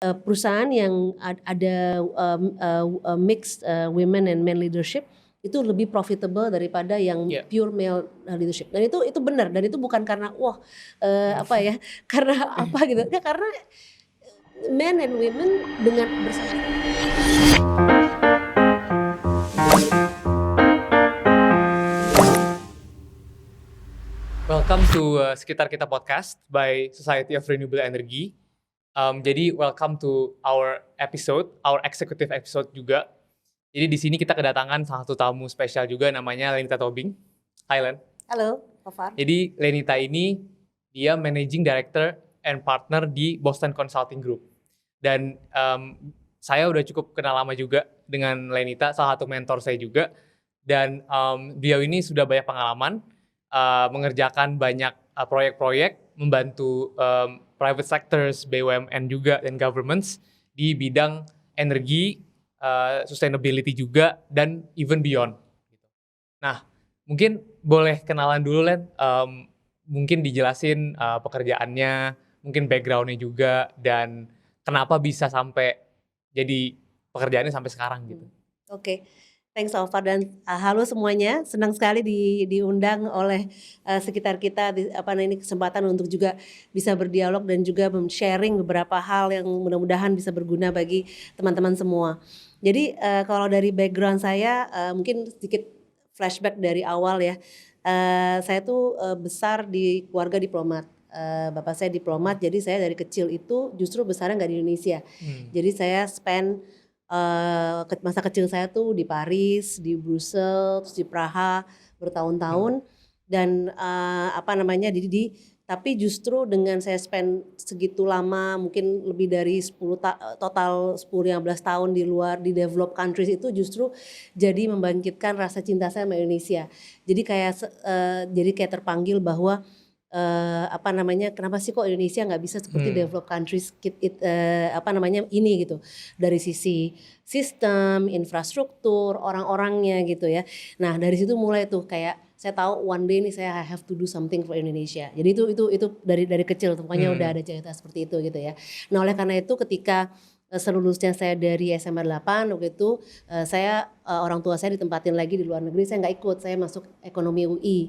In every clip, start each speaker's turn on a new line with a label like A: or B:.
A: perusahaan yang ada mixed women and men leadership itu lebih profitable daripada yang pure male leadership. Dan itu benar, dan itu bukan karena apa ya, karena apa gitu. Enggak, karena men and women dengan bersama.
B: Welcome to Sekitar Kita Podcast by Society of Renewable Energy. Jadi welcome to our episode, our executive episode juga. Jadi di sini kita kedatangan salah satu tamu spesial juga, namanya Lenita Tobing. Hai Len.
A: Halo, Fafar.
B: Jadi Lenita ini dia Managing Director and Partner di Boston Consulting Group. Dan saya udah cukup kenal lama juga dengan Lenita, salah satu mentor saya juga. Dan beliau ini sudah banyak pengalaman, mengerjakan banyak proyek-proyek, membantu private sectors, BUMN juga, dan governments di bidang energi, sustainability juga, dan even beyond. Nah, mungkin boleh kenalan dulu Len, mungkin dijelasin pekerjaannya, mungkin backgroundnya juga, dan kenapa bisa sampai jadi pekerjaannya sampai sekarang gitu.
A: Oke. Thanks Alfa, dan halo semuanya, senang sekali diundang oleh Sekitar Kita, ini kesempatan untuk juga bisa berdialog dan juga sharing beberapa hal yang mudah-mudahan bisa berguna bagi teman-teman semua. Jadi kalau dari background saya, mungkin sedikit flashback dari awal ya. Saya tuh besar di keluarga diplomat. Bapak saya diplomat, jadi saya dari kecil itu justru besarnya nggak di Indonesia. Jadi saya spend masa kecil saya tuh di Paris, di Brussels, di Praha bertahun-tahun. Dan tapi justru dengan saya spend segitu lama, mungkin lebih dari total 10-15 tahun di luar, di developed countries, itu justru jadi membangkitkan rasa cinta saya sama Indonesia. Jadi kayak terpanggil bahwa kenapa sih kok Indonesia nggak bisa seperti developed countries ini gitu, dari sisi sistem, infrastruktur, orang-orangnya gitu ya. Nah dari situ mulai tuh kayak saya tahu one day nih saya have to do something for Indonesia. Jadi itu dari kecil, pokoknya udah ada cerita seperti itu gitu ya. Nah oleh karena itu ketika selulusnya saya dari SMA 8 waktu itu, orang tua saya ditempatin lagi di luar negeri, saya nggak ikut, saya masuk ekonomi UI.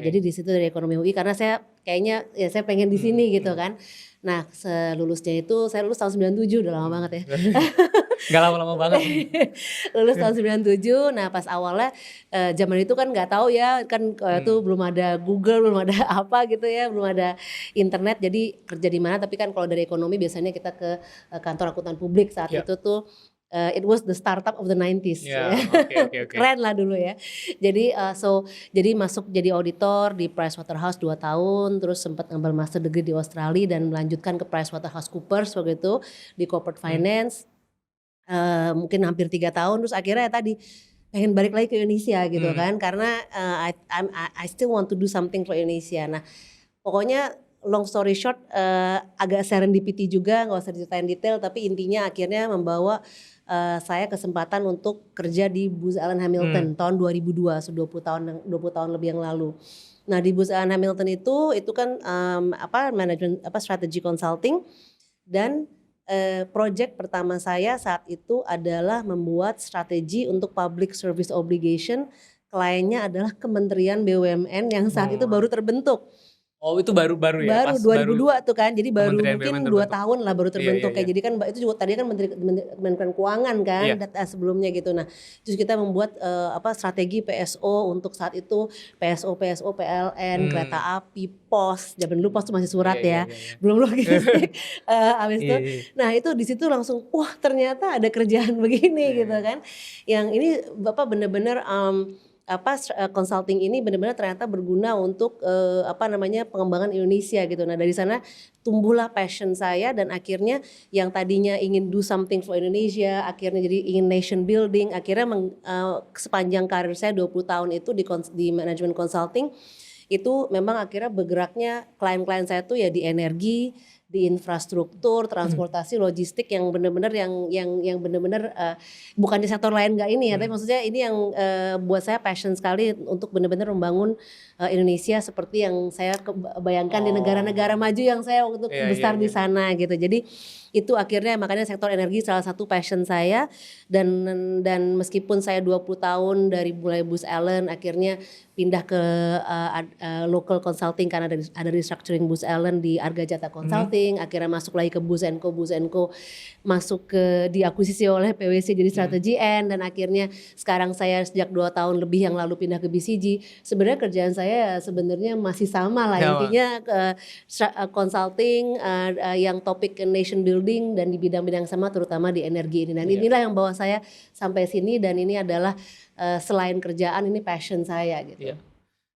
A: Jadi di situ dari ekonomi UI karena saya kayaknya ya saya pengen di sini gitu kan. Nah selulusnya itu saya lulus tahun 97, udah lama banget ya.
B: Gak lama-lama banget.
A: Lulus tahun 97, nah pas awalnya zaman itu kan nggak tahu ya kan, itu belum ada Google, belum ada apa gitu ya, belum ada internet, jadi kerja di mana. Tapi kan kalau dari ekonomi biasanya kita ke kantor akuntan publik saat itu tuh. It was the startup of the 90s. Okay. Keren lah dulu ya. Jadi jadi masuk jadi auditor di Pricewaterhouse 2 tahun, terus sempat ngambil master degree di Australia dan melanjutkan ke PricewaterhouseCoopers waktu itu di corporate finance. Mungkin hampir 3 tahun, terus akhirnya tadi pengen balik lagi ke Indonesia gitu kan, karena I still want to do something for Indonesia. Nah pokoknya long story short, agak serendipity juga, nggak usah diceritain detail, tapi intinya akhirnya membawa saya kesempatan untuk kerja di Booz Allen Hamilton tahun 2002, 20 tahun lebih yang lalu. Nah di Booz Allen Hamilton itu kan manajemen strategy consulting, dan project pertama saya saat itu adalah membuat strategi untuk public service obligation. Kliennya adalah Kementerian BUMN yang saat itu baru terbentuk.
B: Oh itu baru ya?
A: Baru 2002 tuh kan, jadi baru mungkin 2 tahun lah baru terbentuk. Kayak jadi kan itu juga tadi kan Kementerian Keuangan kan, sebelumnya gitu. Nah terus kita membuat strategi PSO untuk saat itu, PSO, PLN, kereta api, pos. Zaman dulu pos tuh masih surat ya. Belum logistik. Abis itu, nah itu di situ langsung wah ternyata ada kerjaan begini gitu kan. Yang ini Bapak bener-bener consulting ini benar-benar ternyata berguna untuk pengembangan Indonesia gitu. Nah dari sana tumbuhlah passion saya, dan akhirnya yang tadinya ingin do something for Indonesia akhirnya jadi ingin nation building. Akhirnya sepanjang karir saya 20 tahun itu di management consulting itu memang akhirnya bergeraknya klien-klien saya tuh ya di energi, di infrastruktur, transportasi, logistik yang benar-benar yang benar-benar bukan di sektor lain nggak ini ya, tapi maksudnya ini yang buat saya passion sekali untuk benar-benar membangun Indonesia seperti yang saya bayangkan di negara-negara maju yang saya waktu besar di sana gitu. Jadi itu akhirnya makanya sektor energi salah satu passion saya, dan meskipun saya 20 tahun dari mulai Booz Allen akhirnya pindah ke local consulting karena ada restructuring Booz Allen di Arga Jata Consulting, akhirnya masuk lagi ke Booz & Co masuk ke diakuisisi oleh PwC jadi strategi N, dan akhirnya sekarang saya sejak 2 tahun lebih yang lalu pindah ke BCG. Sebenarnya kerjaan saya sebenarnya masih sama lah, intinya consulting yang topik nation building dan di bidang-bidang sama terutama di energi ini, dan inilah yang bawa saya sampai sini, dan ini adalah selain kerjaan ini passion saya gitu.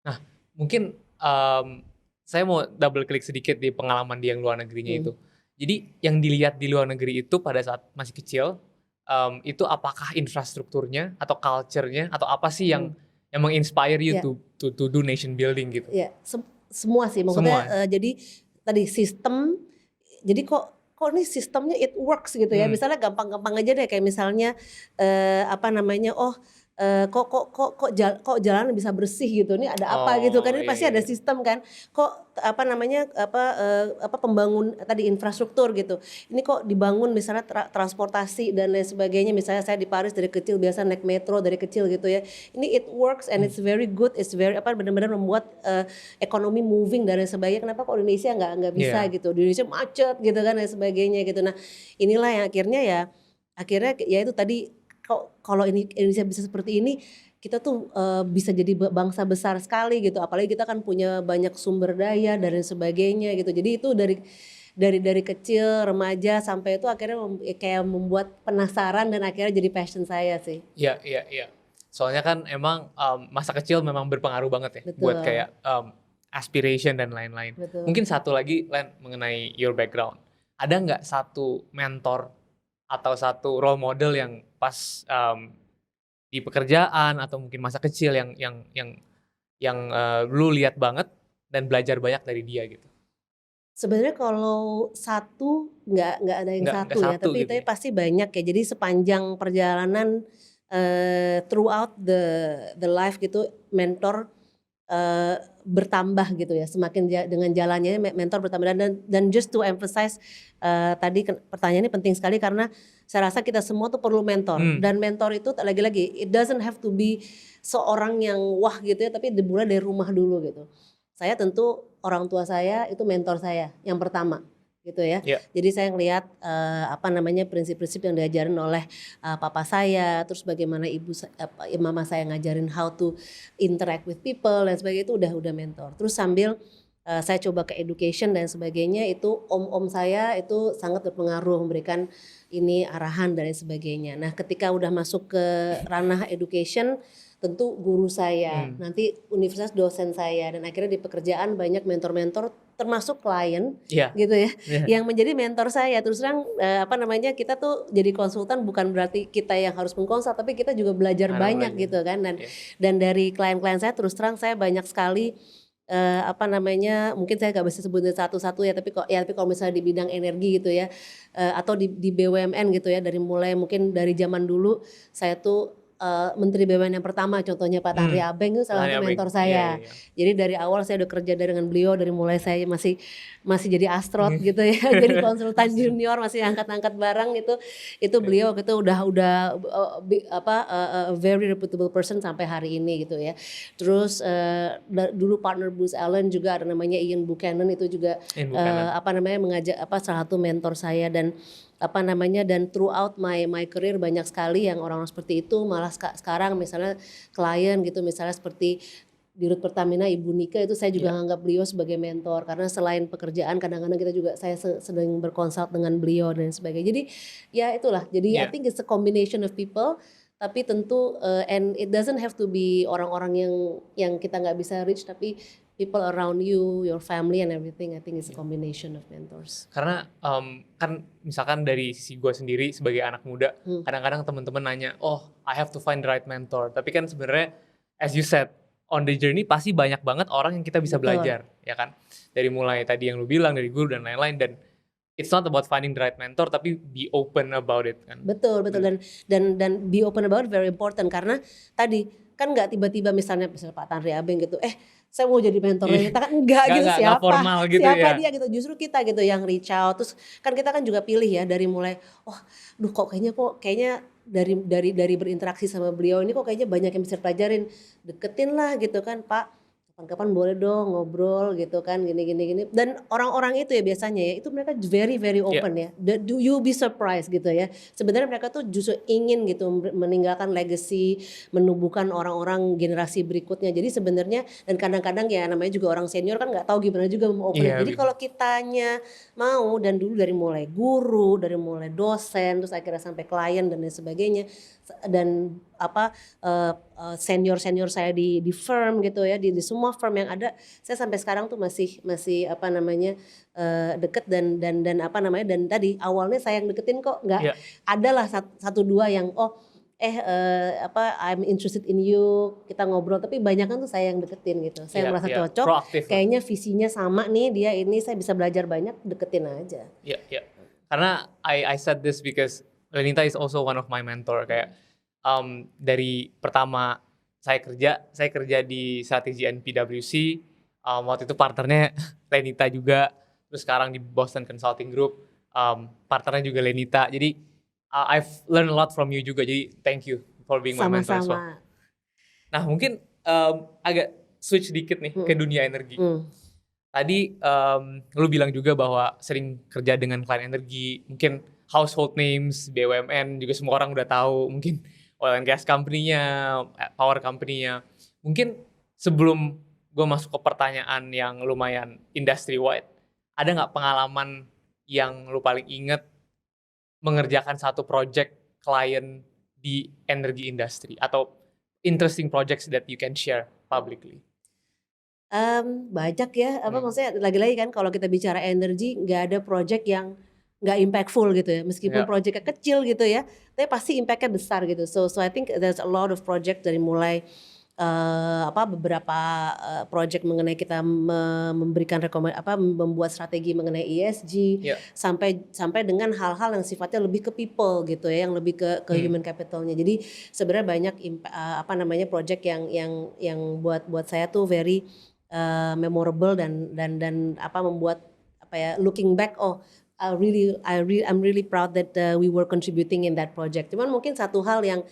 B: Nah mungkin saya mau double klik sedikit di pengalaman di yang luar negerinya itu. Jadi yang dilihat di luar negeri itu pada saat masih kecil itu apakah infrastrukturnya atau culture-nya atau apa sih yang menginspire you to do nation building gitu?
A: Semua sih maksudnya. Jadi tadi sistem, jadi kok ini sistemnya it works gitu ya. Misalnya gampang-gampang aja deh, kayak misalnya kok jalan bisa bersih gitu, ini ada apa gitu kan, ini pasti ada sistem kan, kok pembangun tadi infrastruktur gitu, ini kok dibangun misalnya transportasi dan lain sebagainya. Misalnya saya di Paris dari kecil biasa naik metro dari kecil gitu ya, ini it works and it's very good, it's very benar-benar membuat ekonomi moving dan lain sebagainya. Kenapa kok Indonesia nggak bisa gitu, di Indonesia macet gitu kan dan sebagainya gitu. Nah inilah yang akhirnya ya itu tadi, kalau Indonesia bisa seperti ini, kita tuh bisa jadi bangsa besar sekali gitu. Apalagi kita kan punya banyak sumber daya dan sebagainya gitu. Jadi itu dari kecil remaja sampai itu akhirnya kayak membuat penasaran dan akhirnya jadi passion saya sih.
B: Iya. Soalnya kan emang masa kecil memang berpengaruh banget ya. Betul. Buat kayak aspiration dan lain-lain. Betul. Mungkin satu lagi Len, mengenai your background. Ada nggak satu mentor atau satu role model yang pas di pekerjaan atau mungkin masa kecil yang lu lihat banget dan belajar banyak dari dia gitu?
A: Sebenarnya kalau satu nggak ada yang satu ya, tapi gitu itu pasti banyak ya. Jadi sepanjang perjalanan throughout the life gitu, mentor bertambah gitu ya, semakin dengan jalannya mentor bertambah, dan just to emphasize tadi pertanyaannya penting sekali karena saya rasa kita semua tuh perlu mentor, dan mentor itu lagi-lagi it doesn't have to be seorang yang wah gitu ya, tapi dimulai dari rumah dulu gitu. Saya tentu orang tua saya itu mentor saya yang pertama gitu ya. Jadi saya ngelihat prinsip-prinsip yang diajarin oleh papa saya, terus bagaimana mama saya ngajarin how to interact with people dan sebagainya, itu udah mentor. Terus sambil saya coba ke education dan sebagainya, itu om saya itu sangat berpengaruh, memberikan ini arahan dan sebagainya. Nah ketika udah masuk ke ranah education, tentu guru saya, nanti universitas dosen saya, dan akhirnya di pekerjaan banyak mentor-mentor termasuk klien gitu ya, yang menjadi mentor saya. Terus terang kita tuh jadi konsultan bukan berarti kita yang harus mengkonsul, tapi kita juga belajar banyak gitu kan, dan dari klien-klien saya terus terang saya banyak sekali mungkin saya nggak bisa sebutin satu-satu ya, tapi kalau misalnya di bidang energi gitu ya, atau di BUMN gitu ya, dari mulai mungkin dari zaman dulu saya tuh Menteri BUMN yang pertama contohnya Pak Tanri Abeng itu salah satu mentor saya. Jadi dari awal saya udah kerja dengan beliau, dari mulai saya masih jadi astronot gitu ya, jadi konsultan junior masih angkat-angkat barang itu beliau itu udah very reputable person sampai hari ini gitu ya. Terus dulu partner Booz Allen juga ada namanya Ian Buchanan, itu juga mengajak salah satu mentor saya, dan dan throughout my career banyak sekali yang orang-orang seperti itu. Malah sekarang misalnya klien gitu, misalnya seperti Dirut Pertamina Ibu Nika, itu saya juga anggap beliau sebagai mentor, karena selain pekerjaan kadang-kadang kita juga saya sedang berkonsult dengan beliau dan sebagainya. Jadi ya itulah, jadi I think it's a combination of people, tapi tentu and it doesn't have to be orang-orang yang kita nggak bisa reach, tapi people around you, your family and everything. I think it's a combination of mentors.
B: Karena kan misalkan dari sisi gue sendiri sebagai anak muda, kadang-kadang teman-teman nanya, I have to find the right mentor. Tapi kan sebenarnya as you said, on the journey pasti banyak banget orang yang kita bisa belajar, ya kan? Dari mulai tadi yang lu bilang dari guru dan lain-lain, dan it's not about finding the right mentor, tapi be open about it kan.
A: Betul dan be open about it very important, karena tadi kan nggak tiba-tiba misalnya Pak Tanri Abeng gitu, saya mau jadi mentor Lenita, kan enggak gitu,
B: Nggak formal gitu
A: siapa
B: ya.
A: dia gitu, justru kita gitu yang reach out, terus kan kita kan juga pilih ya dari mulai kayaknya dari berinteraksi sama beliau ini kok kayaknya banyak yang bisa pelajarin, deketin lah gitu kan, Pak kapan-kapan boleh dong ngobrol gitu kan, gini. Dan orang-orang itu ya biasanya ya, itu mereka very very open ya. Do you be surprised gitu ya. Sebenarnya mereka tuh justru ingin gitu meninggalkan legacy, menumbuhkan orang-orang generasi berikutnya. Jadi sebenarnya, dan kadang-kadang ya namanya juga orang senior kan nggak tahu gimana juga mau open. Jadi kalau kitanya mau, dan dulu dari mulai guru, dari mulai dosen, terus akhirnya sampai klien dan lain sebagainya, dan senior saya di firm gitu ya, di semua firm yang ada, saya sampai sekarang tuh masih deket dan tadi awalnya saya yang deketin kok, nggak adalah satu dua yang I'm interested in you, kita ngobrol, tapi banyak kan tuh saya yang deketin gitu. Saya merasa cocok, proaktif, kayaknya visinya sama nih, dia ini saya bisa belajar banyak, deketin aja.
B: Karena I said this because Lenita is also one of my mentor. Kayak dari pertama saya kerja di strategi NPWC, waktu itu partnernya Lenita juga, terus sekarang di Boston Consulting Group, partnernya juga Lenita. Jadi I've learned a lot from you juga, jadi thank you for being my mentor as well. Nah mungkin agak switch dikit nih ke dunia energi. Tadi lu bilang juga bahwa sering kerja dengan klien energi, mungkin household names, BUMN juga semua orang udah tahu, mungkin oil and gas company-nya, power company-nya. Mungkin sebelum gue masuk ke pertanyaan yang lumayan industry wide, ada nggak pengalaman yang lu paling inget mengerjakan satu project klien di energi industry, atau interesting projects that you can share publicly?
A: Banyak ya, maksudnya lagi-lagi kan kalau kita bicara energi, nggak ada project yang nggak impactful gitu ya, meskipun projectnya kecil gitu ya, tapi pasti impactnya besar gitu. So I think there's a lot of project, dari mulai beberapa project mengenai kita memberikan membuat strategi mengenai ESG, sampai dengan hal-hal yang sifatnya lebih ke people gitu ya, yang lebih ke human capitalnya. Jadi sebenarnya banyak project yang buat saya tuh very memorable dan membuat looking back, I'm really proud that we were contributing in that project. Cuman mungkin satu hal yang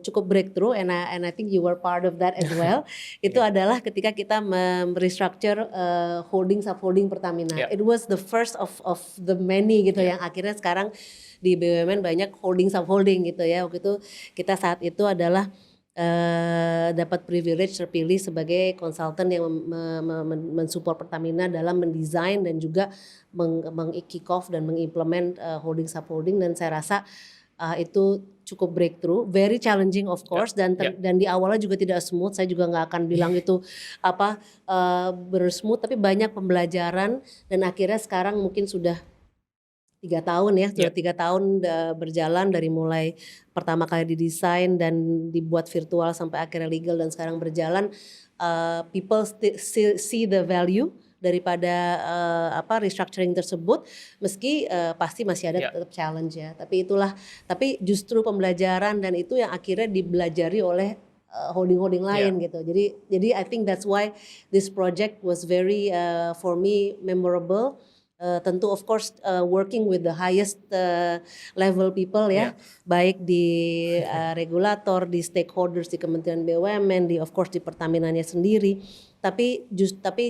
A: cukup breakthrough, and I think you were part of that as well. Itu adalah ketika kita restructure subholding Pertamina. It was the first of the many gitu yang akhirnya sekarang di BUMN banyak holding subholding gitu ya. Waktu itu kita saat itu adalah dapat privilege terpilih sebagai konsultan yang mensupport Pertamina dalam mendesain dan juga meng-kick off dan mengimplement holding subholding, dan saya rasa itu cukup breakthrough, very challenging of course, dan di awalnya juga tidak smooth. Saya juga nggak akan bilang itu bersmooth, tapi banyak pembelajaran, dan akhirnya sekarang mungkin sudah 3 tahun ya, sudah 3 tahun berjalan, dari mulai pertama kali didesain dan dibuat virtual sampai akhirnya legal dan sekarang berjalan. People see the value daripada restructuring tersebut, meski pasti masih ada tetap challenge ya. Tapi justru pembelajaran, dan itu yang akhirnya dibelajari oleh holding-holding lain gitu. Jadi I think that's why this project was very for me memorable. Tentu of course working with the highest level people ya, baik di regulator, di stakeholders, di Kementerian BUMN, di of course di Pertaminanya sendiri. Tapi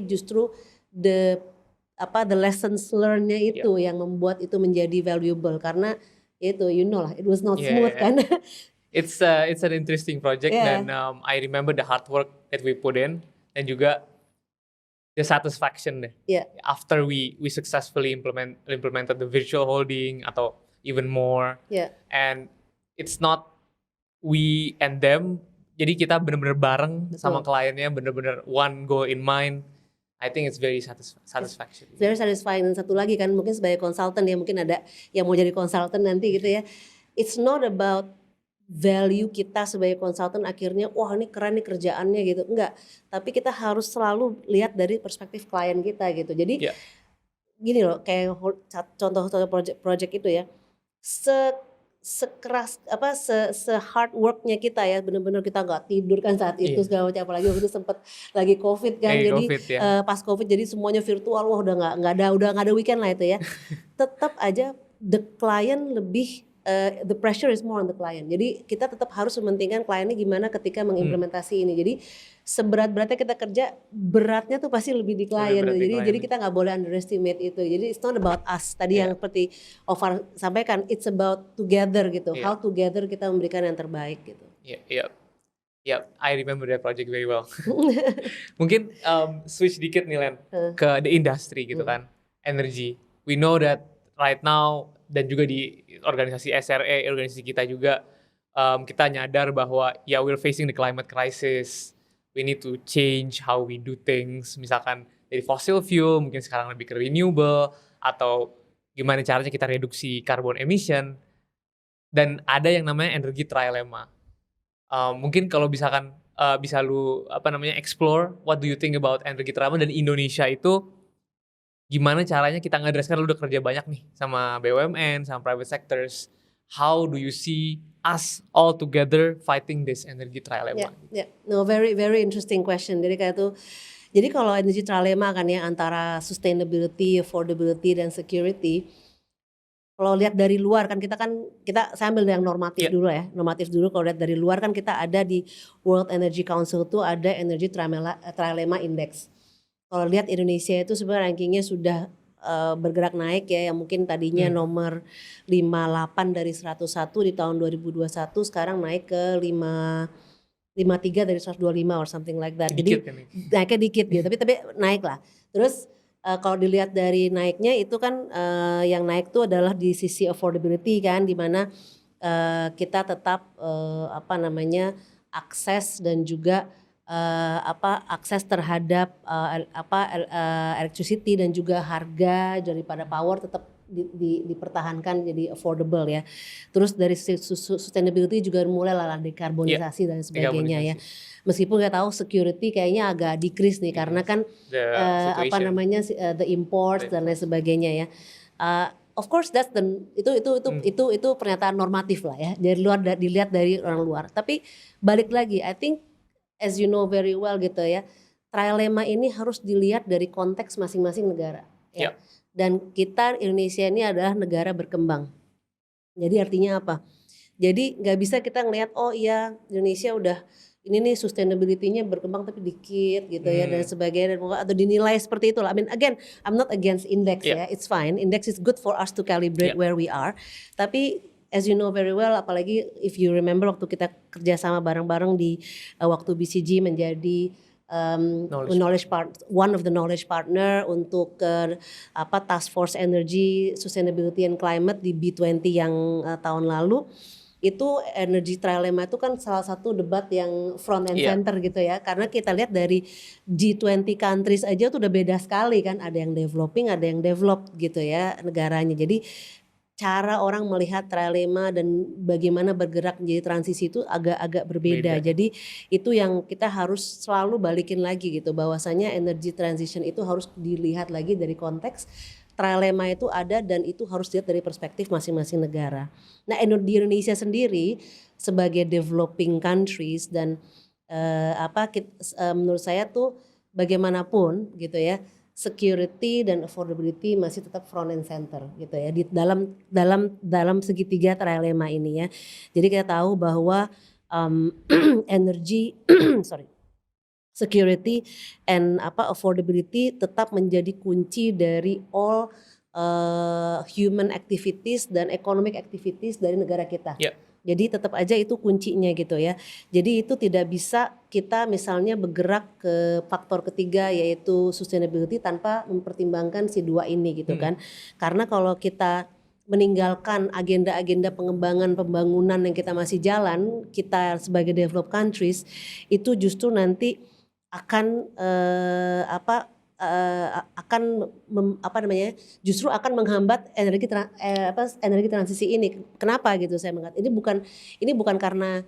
A: justru the lessons learned-nya itu yang membuat itu menjadi valuable, karena itu it was not smooth kan.
B: It's an interesting project, dan I remember the hard work that we put in, dan juga the satisfaction after we successfully implemented the virtual holding atau even more, and it's not we and them, jadi kita benar-benar bareng sama kliennya, benar-benar one goal in mind. I think it's very satisfaction.
A: Very satisfying. Dan satu lagi kan, mungkin sebagai konsultan ya, mungkin ada yang mau jadi konsultan nanti gitu ya, it's not about value kita sebagai konsultan akhirnya wah ini keren nih kerjaannya gitu, enggak, tapi kita harus selalu lihat dari perspektif klien kita gitu. Jadi gini loh, kayak contoh-contoh project itu ya, se sekeras apa, se-hard work-nya kita ya, bener-bener kita nggak tidur kan saat itu
B: Iya,
A: segala macam, apalagi waktu itu sempet lagi Covid kan,
B: kayak
A: jadi,
B: COVID ya.
A: pas Covid jadi semuanya virtual, wah udah nggak ada weekend lah itu ya. Tetap aja the client lebih, the pressure is more on the client. Jadi kita tetap harus mementingkan kliennya gimana ketika
B: Hmm,
A: mengimplementasi ini. Jadi seberat-beratnya kita kerja, beratnya tuh pasti lebih di
B: lebih
A: klien
B: berat
A: gitu.
B: di
A: Jadi
B: klien.
A: kita nggak boleh underestimate itu. Jadi it's not about us. Tadi
B: Iya,
A: yang seperti Ovar sampaikan, it's about together gitu.
B: iya,
A: How together kita memberikan yang terbaik gitu.
B: iya, iya, iya. I remember that project very well. Mungkin switch dikit nih Len
A: Heeh,
B: ke the industry gitu
A: mhm,
B: kan, energy. We know that right now dan juga di organisasi SRE, organisasi kita juga kita nyadar bahwa ya we're facing the climate crisis. We need to change how we do things. Misalkan dari fossil fuel mungkin sekarang lebih ke renewable atau gimana caranya kita reduksi carbon emission dan ada yang namanya energy trilemma. Mungkin kalau misalkan, bisa lu, apa namanya, explore what do you think about energy trilemma dan Indonesia itu gimana caranya kita nge-address kan lu udah kerja banyak nih sama BUMN, sama private sectors. How do you see us all together fighting this energy
A: ya,
B: trilemma?
A: ya. No, very very interesting question. Jadi kayak tuh, jadi kalau energy trilemma kan ya antara sustainability, affordability dan security. Kalau lihat dari luar kan saya ambil yang normatif
B: Iya,
A: dulu ya, normatif dulu. Kalau lihat dari luar kan kita ada di World Energy Council tuh ada Energy Trilemma Index. Kalau lihat Indonesia itu sebenarnya rankingnya sudah bergerak naik ya, yang mungkin tadinya
B: mmm,
A: nomor 58 dari 101 di tahun 2021 sekarang naik ke 53 dari 125 or something like that.
B: dikit
A: Jadi
B: kan nih.
A: naiknya dikit gitu, tapi naik lah. Terus kalau dilihat dari naiknya itu kan yang naik tuh adalah di sisi affordability kan, di mana kita tetap apa namanya, akses dan juga akses terhadap electricity dan juga harga daripada power tetap dipertahankan jadi affordable ya. Terus dari sustainability juga mulai lah
B: Iya,
A: dekarbonisasi dan sebagainya ya.
B: dekarbonisasi,
A: Meskipun kita tahu security kayaknya agak decrease nih karena
B: decrease
A: kan
B: the
A: apa
B: situation,
A: namanya the imports
B: the
A: dan lain
B: imports.
A: sebagainya ya. Of course that's the
B: Mmm,
A: itu pernyataan normatif lah ya dari luar, dilihat dari orang luar. Tapi balik lagi, I think as you know very well gitu ya, trilemma ini harus dilihat dari konteks masing-masing negara ya.
B: iya,
A: Dan kita Indonesia ini adalah negara berkembang. Jadi artinya apa? Jadi nggak bisa kita ngelihat, oh iya Indonesia udah ini nih sustainability-nya berkembang tapi dikit gitu ya dan
B: mmm,
A: sebagainya, dan atau dinilai seperti itu lah. I mean again, I'm not against index
B: iya,
A: ya, it's fine. Index is good for us to calibrate
B: iya,
A: where we are. Tapi as you know very well, apalagi if you remember waktu kita kerja sama bareng-bareng di waktu BCG menjadi
B: knowledge partner.
A: one of the knowledge partner untuk task force energy sustainability and climate di B20 yang tahun lalu. Itu energy trilemma itu kan salah satu debat yang front and
B: Iya,
A: center gitu ya, karena kita lihat dari G20 countries aja tuh udah beda sekali kan, ada yang developing ada yang developed gitu ya negaranya. Jadi cara orang melihat trilemma dan bagaimana bergerak menjadi transisi itu agak-agak berbeda.
B: beda,
A: Jadi itu yang kita harus selalu balikin lagi gitu, bahwasanya energy transition itu harus dilihat lagi dari konteks trilemma itu ada dan itu harus dilihat dari perspektif masing-masing negara. Nah, di Indonesia sendiri sebagai developing countries dan menurut saya tuh bagaimanapun gitu ya, security dan affordability masih tetap front and center gitu ya di dalam segitiga trilemma ini ya. Jadi kita tahu bahwa energy sorry, security and affordability tetap menjadi kunci dari all human activities dan economic activities dari negara kita.
B: iya,
A: Jadi tetap aja itu kuncinya gitu ya. Jadi itu tidak bisa kita misalnya bergerak ke faktor ketiga yaitu sustainability tanpa mempertimbangkan si dua ini gitu
B: mhm,
A: kan. Karena kalau kita meninggalkan agenda-agenda pengembangan pembangunan yang kita masih jalan, kita sebagai developed countries itu justru nanti akan justru akan menghambat energi transisi ini. Kenapa gitu saya mengatakan ini bukan karena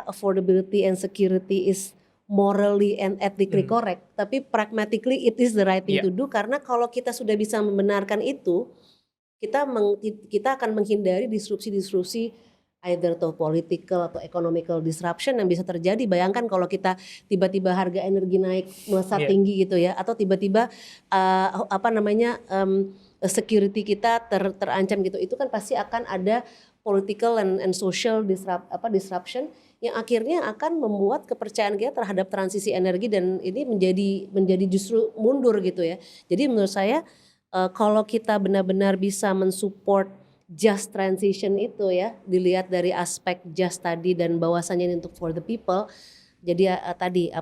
A: affordability and security is morally and ethically correct, tapi pragmatically it is the right thing
B: Iya.
A: to do, karena kalau kita sudah bisa membenarkan itu, kita akan menghindari disrupsi-disrupsi either to political atau economical disruption yang bisa terjadi. Bayangkan kalau kita tiba-tiba harga energi naik melesat
B: Iya.
A: tinggi gitu ya, atau tiba-tiba security kita terancam gitu. Itu kan pasti akan ada political and social disruption yang akhirnya akan membuat kepercayaan kita terhadap transisi energi, dan ini menjadi justru mundur gitu ya. Jadi menurut saya kalau kita benar-benar bisa mensupport just transition itu ya, dilihat dari aspek just tadi dan bahwasannya ini untuk for the people. Jadi tadi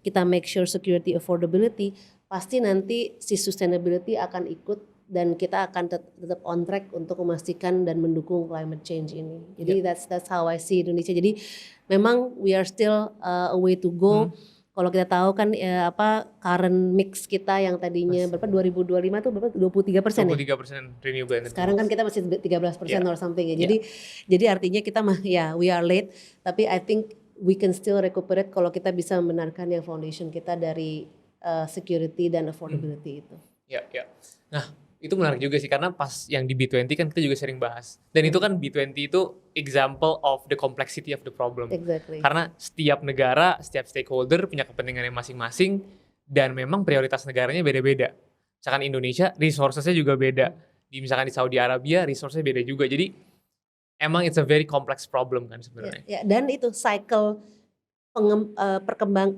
A: kita make sure security, affordability, pasti nanti si sustainability akan ikut dan kita akan tetap on track untuk memastikan dan mendukung climate change ini. Jadi that's how I see Indonesia. Jadi memang we are still a way to go. Kalau kita tahu kan current mix kita yang tadinya berapa 2025 tuh berapa 23% ya?
B: 23% renewable energy.
A: Sekarang kan kita masih 13% or something ya. Jadi artinya kita we are late, tapi I think we can still recuperate kalau kita bisa membenarkan yang foundation kita dari security dan affordability itu.
B: Ya. Nah, itu menarik juga sih, karena pas yang di B20 kan kita juga sering bahas. Dan itu kan B20 itu example of the complexity of the problem.
A: Exactly.
B: Karena setiap negara, setiap stakeholder punya kepentingannya masing-masing, dan memang prioritas negaranya beda-beda. Misalkan Indonesia, resources-nya juga beda. Misalkan di Saudi Arabia, resource-nya beda juga. Jadi emang it's a very complex problem kan sebenarnya.
A: Ya, dan itu cycle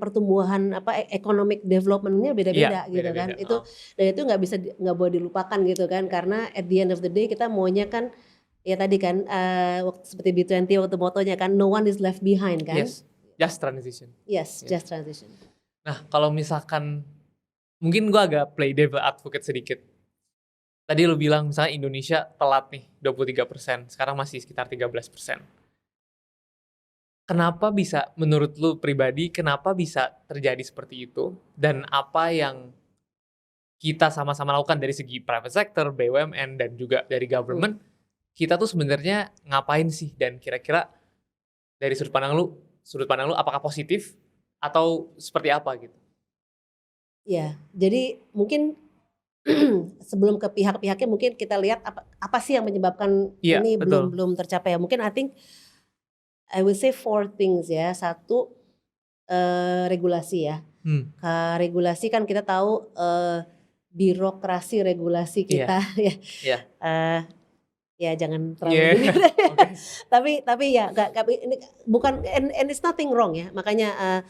A: pertumbuhan economic development-nya beda-beda gitu kan. Itu dan itu nggak boleh dilupakan gitu kan, karena at the end of the day kita maunya kan ya tadi kan seperti B20 waktu motonya kan, no one is left behind kan.
B: Yes, just transition.
A: Yes, just transition.
B: Nah, kalau misalkan mungkin gua agak play devil advocate sedikit. Tadi lu bilang misalnya Indonesia telat nih 23%, sekarang masih sekitar 13%. Kenapa bisa, menurut lu pribadi, kenapa bisa terjadi seperti itu? Dan apa yang kita sama-sama lakukan dari segi private sector, BUMN, dan juga dari government, kita tuh sebenarnya ngapain sih? Dan kira-kira dari sudut pandang lu apakah positif atau seperti apa gitu?
A: Ya, jadi mungkin sebelum ke pihak-pihaknya mungkin kita lihat apa sih yang menyebabkan ini belum tercapai ya. Mungkin I would say 4 things ya. Satu, regulasi ya. Regulasi kan kita tahu birokrasi regulasi kita ya jangan terlalu tapi ya ini bukan and it's nothing wrong ya. Makanya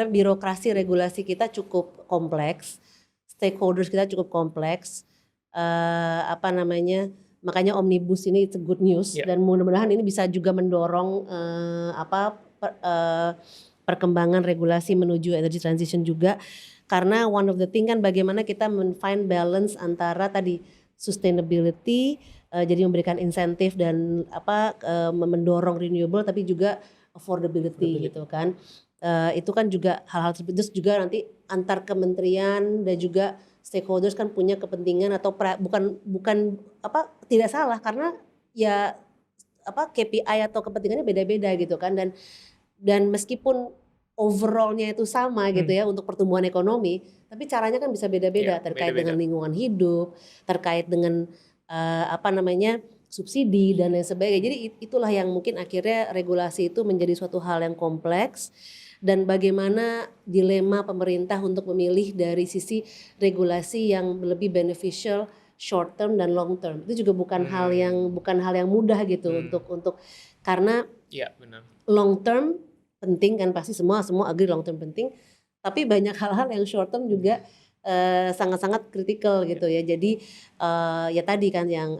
A: birokrasi regulasi kita cukup kompleks, stakeholders kita cukup kompleks, makanya omnibus ini it's a good news, dan mudah-mudahan ini bisa juga mendorong perkembangan regulasi menuju energy transition juga, karena one of the thing kan bagaimana kita find balance antara tadi sustainability, jadi memberikan insentif dan mendorong renewable, tapi juga affordability gitu kan. Itu kan juga hal-hal seperti itu juga nanti antar kementerian dan juga stakeholders kan punya kepentingan atau bukan tidak salah, karena ya KPI atau kepentingannya beda-beda gitu kan, dan meskipun overallnya itu sama gitu ya untuk pertumbuhan ekonomi, tapi caranya kan bisa beda-beda terkait dengan lingkungan hidup, terkait dengan subsidi dan lain sebagainya. Jadi itulah yang mungkin akhirnya regulasi itu menjadi suatu hal yang kompleks, dan bagaimana dilema pemerintah untuk memilih dari sisi regulasi yang lebih beneficial short term dan long term. Itu juga bukan hal yang mudah gitu untuk karena
B: benar.
A: Long term penting kan, pasti semua agree long term penting, tapi banyak hal-hal yang short term juga sangat-sangat kritikal gitu ya. Jadi ya tadi kan yang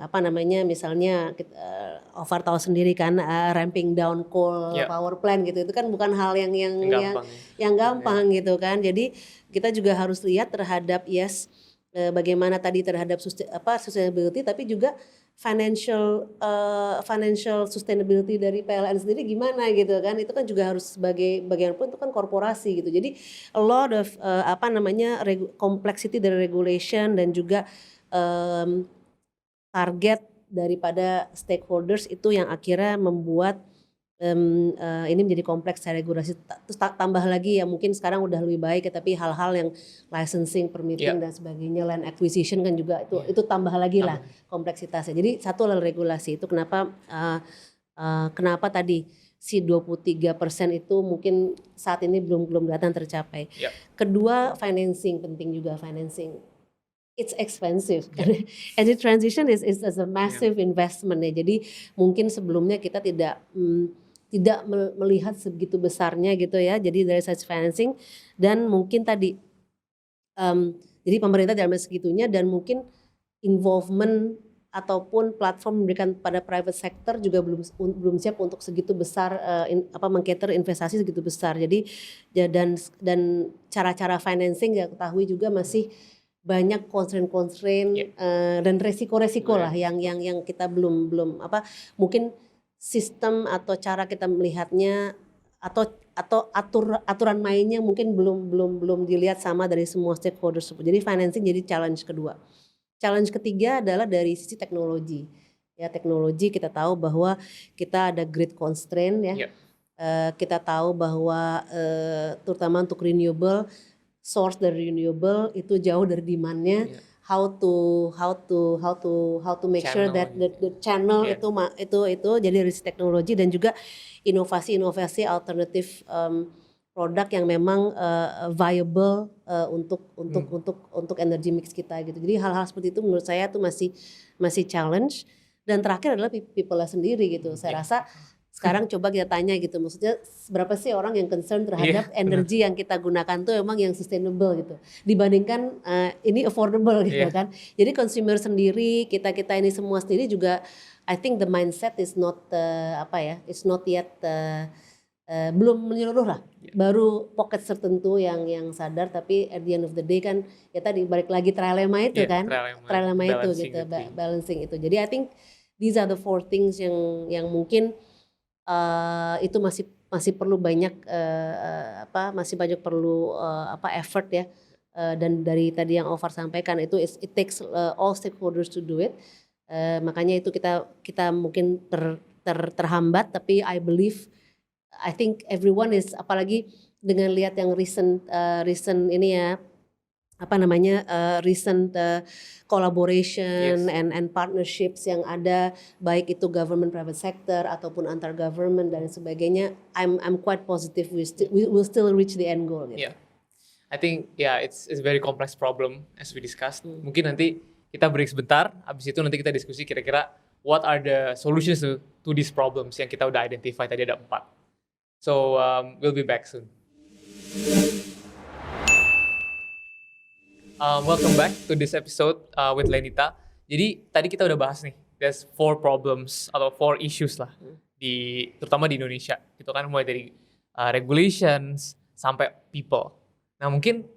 A: misalnya Ovar tahu sendiri kan, ramping down coal power plant gitu, itu kan bukan hal yang gampang gitu kan. Jadi kita juga harus lihat terhadap bagaimana tadi terhadap sustainability, tapi juga financial sustainability dari PLN sendiri gimana gitu kan. Itu kan juga harus sebagai bagian pun itu kan korporasi gitu. Jadi a lot of complexity dari regulation dan juga target daripada stakeholders itu yang akhirnya membuat ini menjadi kompleks secara regulasi. Terus tambah lagi ya mungkin sekarang udah lebih baik ya, tapi hal-hal yang licensing, permitting dan sebagainya, land acquisition kan juga itu tambah lagi lah kompleksitasnya. Jadi satu adalah regulasi, itu kenapa tadi si 23% itu mungkin saat ini belum datang tercapai. Kedua, financing penting juga, financing. It's expensive. Energy transition is a massive investment ya. Jadi mungkin sebelumnya kita tidak melihat sebegitu besarnya gitu ya. Jadi dari such financing, dan mungkin tadi jadi pemerintah dalam segitunya, dan mungkin involvement ataupun platform memberikan pada private sector juga belum siap untuk segitu besar mengcater investasi segitu besar. Jadi dan cara-cara financing ya ketahui juga masih banyak constraint dan resiko-resiko lah yang kita belum mungkin sistem atau cara kita melihatnya atau aturan mainnya mungkin belum dilihat sama dari semua stakeholders. Jadi financing jadi challenge kedua. Challenge ketiga adalah dari sisi teknologi. Ya, teknologi kita tahu bahwa kita ada grid constraint ya. Kita tahu bahwa terutama untuk renewable, source dari renewable itu jauh dari demandnya. How to make sure that the channel itu jadi dari sisi teknologi, dan juga inovasi alternatif produk yang memang viable untuk energy mix kita gitu. Jadi hal-hal seperti itu menurut saya tuh masih challenge. Dan terakhir adalah people sendiri gitu. Saya rasa sekarang coba kita tanya gitu, maksudnya berapa sih orang yang concern terhadap energi yang kita gunakan tuh emang yang sustainable gitu, dibandingkan ini affordable gitu kan. Jadi consumer sendiri, kita ini semua sendiri juga, I think the mindset is not it's not yet belum menyeluruh lah. Baru pocket tertentu yang sadar, tapi at the end of the day kan ya tadi balik lagi trilema itu kan, trilema itu gitu, balancing itu. Jadi I think these are the 4 things yang mungkin itu masih perlu banyak perlu effort ya, dan dari tadi yang Ovar sampaikan itu it takes all stakeholders to do it. Makanya itu kita mungkin terhambat, tapi I think everyone is, apalagi dengan lihat yang recent ini ya recent collaboration and partnerships yang ada, baik itu government private sector ataupun antar government dan sebagainya. I'm quite positive we will still reach the end goal gitu.
B: I think it's very complex problem as we discussed. Mungkin nanti kita break sebentar, habis itu nanti kita diskusi kira-kira what are the solutions to these problems yang kita udah identify tadi, ada 4. So we'll be back soon. Welcome back to this episode with Lenita. Jadi tadi kita udah bahas nih, there's 4 problems atau 4 issues lah, terutama di Indonesia. Itu kan mulai dari regulations sampai people. Nah mungkin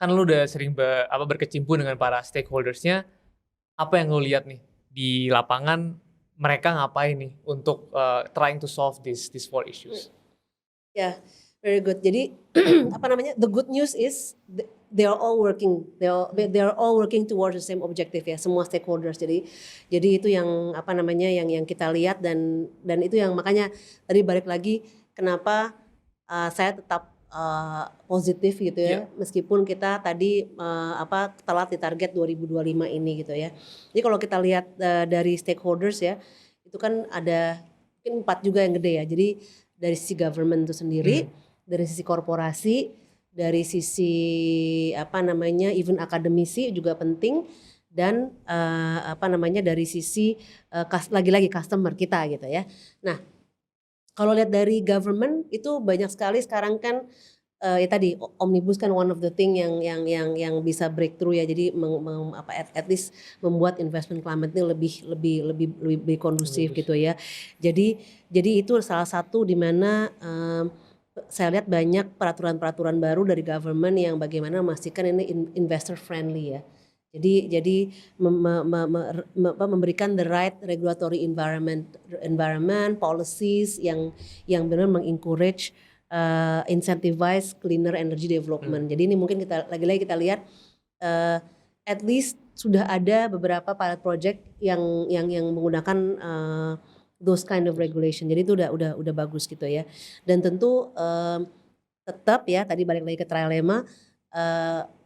B: kan lu udah sering berkecimpung dengan para stakeholdersnya. Apa yang lu lihat nih di lapangan, mereka ngapain nih untuk trying to solve these 4 issues?
A: Yeah, very good. Jadi the good news is they are all working towards the same objective ya, semua stakeholders. Jadi itu yang yang kita lihat, dan itu yang makanya tadi balik lagi kenapa saya tetap positif gitu ya, meskipun kita tadi telat di target 2025 ini gitu ya. Jadi kalau kita lihat dari stakeholders ya, itu kan ada mungkin 4 juga yang gede ya. Jadi dari sisi government itu sendiri, dari sisi korporasi, dari sisi even akademisi juga penting, dan dari sisi lagi-lagi customer kita gitu ya. Nah, kalau lihat dari government itu banyak sekali sekarang kan ya tadi omnibus kan one of the thing yang bisa breakthrough ya. Jadi at least membuat investment climate ini lebih kondusif gitu ya. Jadi itu salah satu di mana saya lihat banyak peraturan-peraturan baru dari government yang bagaimana memastikan ini investor friendly ya. Jadi memberikan the right regulatory environment policies yang benar mengencourage incentivize cleaner energy development. Jadi ini mungkin kita lagi-lagi kita lihat at least sudah ada beberapa pilot project yang menggunakan those kind of regulation. Jadi itu udah bagus gitu ya. Dan tentu tetap ya tadi balik lagi ke trilemma,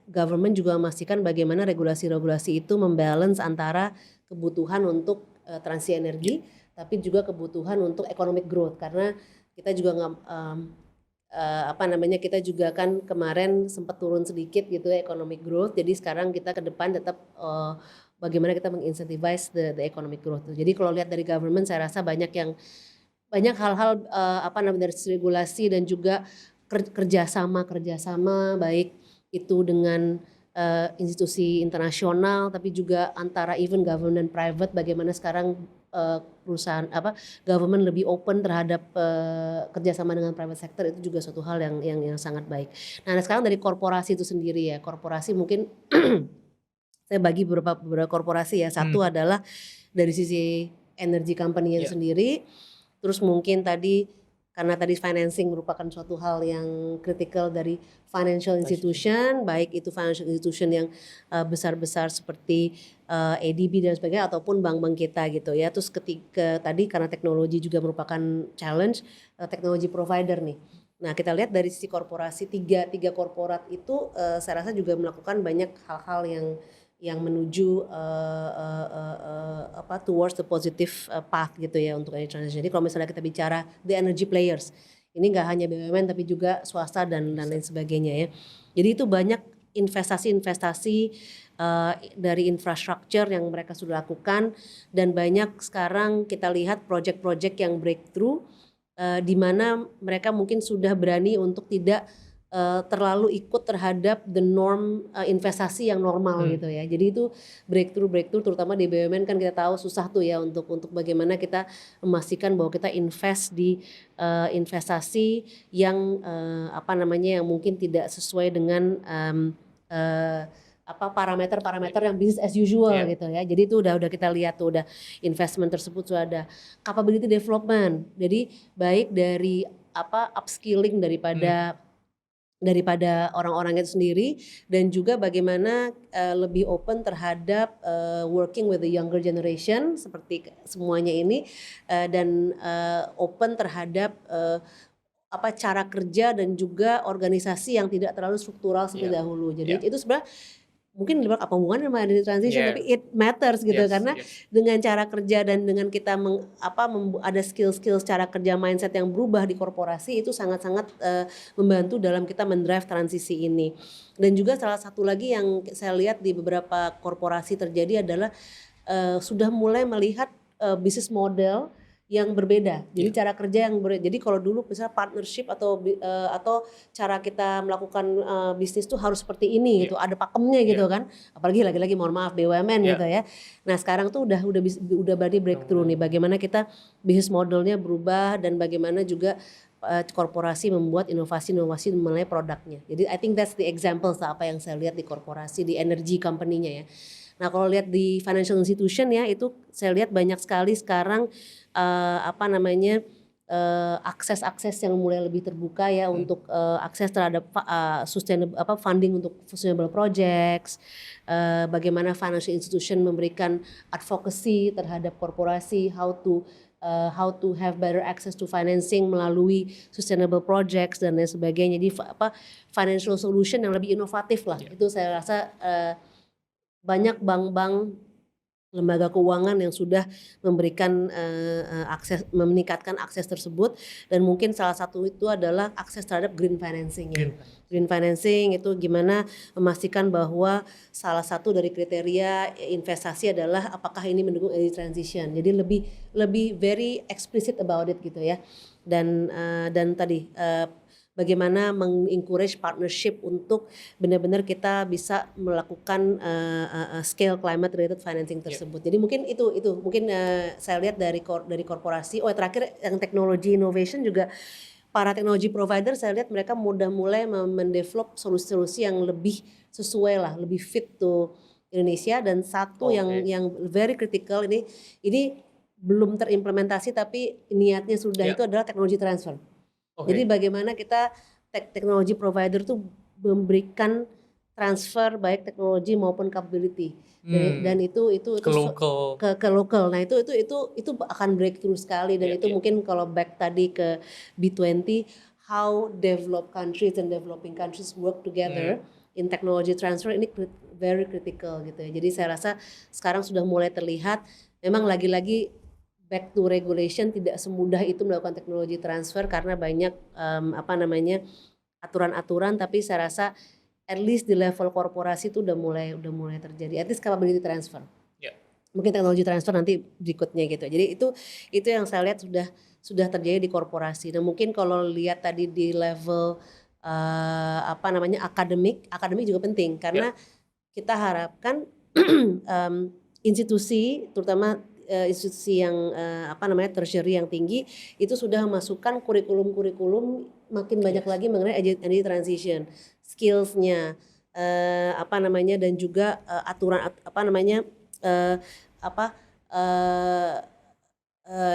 A: government juga memastikan bagaimana regulasi-regulasi itu membalance antara kebutuhan untuk transisi energi, tapi juga kebutuhan untuk economic growth, karena kita juga nggak kita juga kan kemarin sempat turun sedikit gitu ya economic growth. Jadi sekarang kita ke depan tetap bagaimana kita mengincentivize the economic growth. Jadi kalau lihat dari government saya rasa banyak hal-hal dari regulasi dan juga kerjasama baik itu dengan institusi internasional, tapi juga antara even government dan private, bagaimana sekarang perusahaan government lebih open terhadap kerjasama dengan private sector, itu juga suatu hal yang sangat baik. Nah sekarang dari korporasi itu sendiri ya, korporasi mungkin saya bagi beberapa korporasi ya. Satu adalah dari sisi energy company yang sendiri, terus mungkin tadi karena tadi financing merupakan suatu hal yang kritikal dari financial institution, baik itu financial institution yang besar-besar seperti ADB dan sebagainya ataupun bank-bank kita gitu ya. Terus ketika tadi karena teknologi juga merupakan challenge, teknologi provider nih. Nah kita lihat dari sisi korporasi, tiga korporat itu saya rasa juga melakukan banyak hal-hal yang menuju towards the positive path gitu ya untuk energy transition. Jadi kalau misalnya kita bicara the energy players, ini nggak hanya BUMN tapi juga swasta dan lain sebagainya ya. Jadi itu banyak investasi dari infrastruktur yang mereka sudah lakukan, dan banyak sekarang kita lihat project-project yang breakthrough di mana mereka mungkin sudah berani untuk tidak terlalu ikut terhadap the norm investasi yang normal gitu ya. Jadi itu breakthrough terutama di BUMN kan kita tahu susah tuh ya untuk bagaimana kita memastikan bahwa kita invest di investasi yang yang mungkin tidak sesuai dengan parameter yang business as usual gitu ya. Jadi itu udah kita lihat tuh, udah investment tersebut sudah ada capability development. Jadi baik dari upskilling daripada orang-orang itu sendiri, dan juga bagaimana lebih open terhadap working with the younger generation seperti semuanya ini, dan open terhadap cara kerja dan juga organisasi yang tidak terlalu struktural seperti dahulu. Jadi itu sebenarnya mungkin apa hubungannya sama energy transition, tapi it matters gitu karena dengan cara kerja dan dengan kita ada skill cara kerja mindset yang berubah di korporasi, itu sangat-sangat membantu dalam kita mendrive transisi ini. Dan juga salah satu lagi yang saya lihat di beberapa korporasi terjadi adalah sudah mulai melihat bisnis model yang berbeda. Jadi cara kerja yang berbeda. Jadi kalau dulu misalnya partnership atau cara kita melakukan bisnis tuh harus seperti ini gitu, ada pakemnya gitu kan. Apalagi lagi-lagi mohon maaf BUMN gitu ya. Nah, sekarang tuh udah berarti breakthrough nih, bagaimana kita bisnis modelnya berubah dan bagaimana juga korporasi membuat inovasi-inovasi mengenai produknya. Jadi I think that's the example apa yang saya lihat di korporasi, di energy company-nya ya. Nah, kalau lihat di financial institution ya, itu saya lihat banyak sekali sekarang akses yang mulai lebih terbuka ya untuk akses terhadap sustainable funding untuk sustainable projects, bagaimana financial institution memberikan advocacy terhadap korporasi how to have better access to financing melalui sustainable projects dan lain sebagainya. Jadi financial solution yang lebih inovatif lah. Itu saya rasa banyak bank-bank, lembaga keuangan yang sudah memberikan meningkatkan akses tersebut, dan mungkin salah satu itu adalah akses terhadap green financing ya. Green financing itu gimana memastikan bahwa salah satu dari kriteria investasi adalah apakah ini mendukung energy transition. Jadi lebih very explicit about it gitu ya. Dan tadi bagaimana mengencourage partnership untuk benar-benar kita bisa melakukan scale climate related financing tersebut. Jadi mungkin itu mungkin saya lihat dari korporasi. Terakhir yang teknologi innovation juga, para teknologi provider saya lihat mereka mulai mendevelop solusi-solusi yang lebih sesuai lah, lebih fit to Indonesia. Dan satu yang very critical ini belum terimplementasi tapi niatnya sudah, itu adalah teknologi transfer. Jadi bagaimana kita teknologi provider tuh memberikan transfer baik teknologi maupun capability. Dan itu
B: Ke local.
A: ke local. Nah, itu akan breakthrough sekali, dan itu mungkin kalau back tadi ke B20, how developed countries and developing countries work together in technology transfer, ini very critical gitu ya. Jadi saya rasa sekarang sudah mulai terlihat, memang lagi-lagi back to regulation, tidak semudah itu melakukan teknologi transfer karena banyak aturan-aturan, tapi saya rasa at least di level korporasi itu udah mulai terjadi, at least capability transfer. Mungkin teknologi transfer nanti berikutnya gitu. Jadi itu yang saya lihat sudah terjadi di korporasi. Dan mungkin kalau lihat tadi di level akademik juga penting, karena kita harapkan institusi, terutama institusi yang tertiary yang tinggi, itu sudah masukkan kurikulum makin banyak lagi mengenai energy transition, skillsnya, dan juga aturan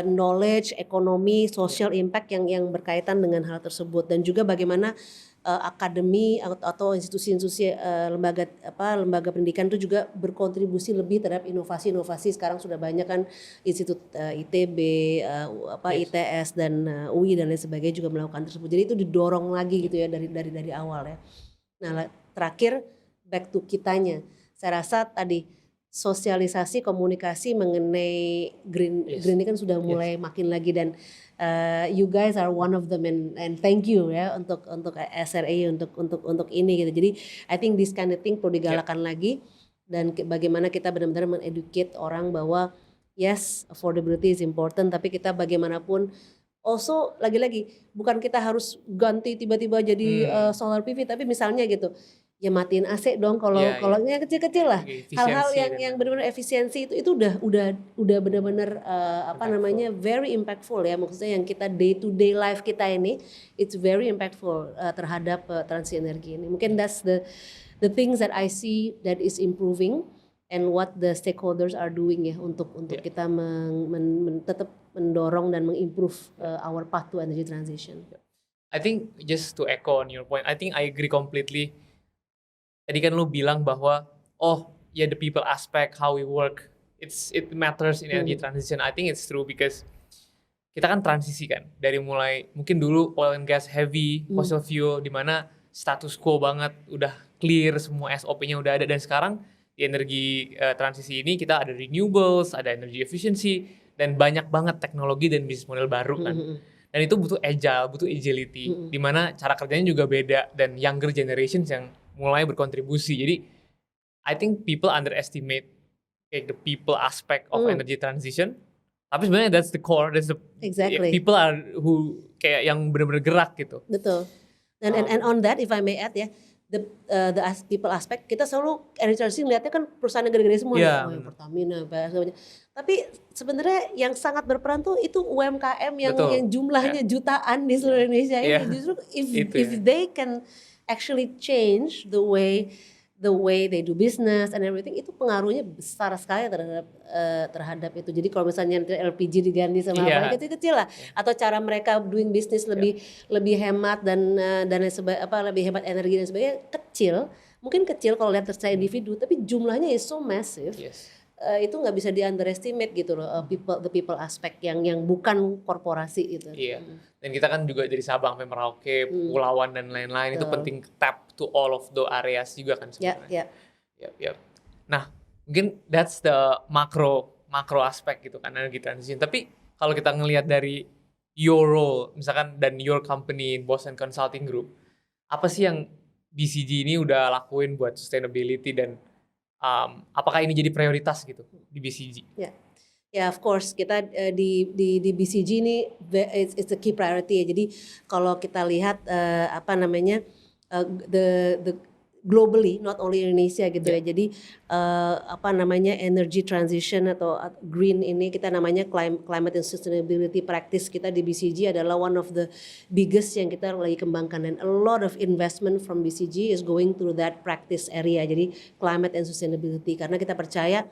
A: knowledge, ekonomi, social impact yang berkaitan dengan hal tersebut, dan juga bagaimana akademi atau institusi-institusi lembaga pendidikan itu juga berkontribusi lebih terhadap inovasi-inovasi. Sekarang sudah banyak kan institut ITB, ITS dan UI dan lain sebagainya juga melakukan tersebut. Jadi itu didorong lagi gitu ya dari awal ya. Nah, terakhir back to kitanya. Saya rasa tadi sosialisasi, komunikasi mengenai green ini kan sudah mulai makin lagi, dan you guys are one of them, and thank you ya untuk SRA untuk ini gitu. Jadi I think this kind of thing perlu digalakan lagi, dan bagaimana kita benar-benar mengeducate orang bahwa yes, affordability is important, tapi kita bagaimanapun also lagi-lagi bukan kita harus ganti tiba-tiba jadi solar PV, tapi misalnya gitu ya matiin AC dong kalau yang kecil-kecil lah, hal-hal yang benar-benar efisiensi itu udah benar-benar very impactful ya, maksudnya yang kita day to day life kita ini it's very impactful terhadap transisi energi ini. Mungkin that's the things that I see that is improving and what the stakeholders are doing ya untuk kita tetap mendorong dan mengimprove our path to energy transition.
B: I think just to echo on your point, I think I agree completely. Tadi kan lu bilang bahwa the people aspect, how we work, it matters in energy transition. I think it's true because kita kan transisi kan dari mulai mungkin dulu oil and gas heavy, fossil fuel, di mana status quo banget, udah clear semua SOP-nya udah ada, dan sekarang di energi transisi ini kita ada renewables, ada energy efficiency, dan banyak banget teknologi dan bisnis model baru kan. Dan itu butuh agility, di mana cara kerjanya juga beda, dan younger generations yang mulai berkontribusi. Jadi I think people underestimate the people aspect of energy transition. Tapi sebenarnya that's the core, that's the people are who kayak yang benar-benar gerak gitu.
A: Betul. And on that, if I may add ya, the people aspect, kita selalu energy transition lihatnya kan perusahaan gede-gede semua, Pertamina, tapi sebenarnya yang sangat berperan tuh itu UMKM yang jumlahnya jutaan di seluruh Indonesia ini. Justru if they can actually change the way they do business and everything, itu pengaruhnya besar sekali terhadap itu. Jadi kalau misalnya LPG diganti sama apa kecil-kecil lah, atau cara mereka doing business lebih hemat dan lebih hemat energi dan sebagainya, mungkin kecil kalau lihat secara individu, tapi jumlahnya is so massive. Itu nggak bisa di underestimate gitu loh, the people aspect yang bukan korporasi itu.
B: Dan kita kan juga dari Sabang sampai Merauke, Pulauan dan lain-lain, itu penting tap to all of the areas juga kan sebenarnya. Nah, mungkin that's the macro aspek gitu kan energy transition. Tapi kalau kita ngelihat dari your role misalkan dan your company Boston Consulting Group, apa sih yang BCG ini udah lakuin buat sustainability, dan apakah ini jadi prioritas gitu di BCG?
A: Ya, of course kita di BCG ini it's a key priority ya. Jadi kalau kita lihat the globally, not only Indonesia gitu ya. Jadi energy transition atau green ini kita namanya climate and sustainability practice, kita di BCG adalah one of the biggest yang kita lagi kembangkan, dan a lot of investment from BCG is going through that practice area. Jadi climate and sustainability, karena kita percaya,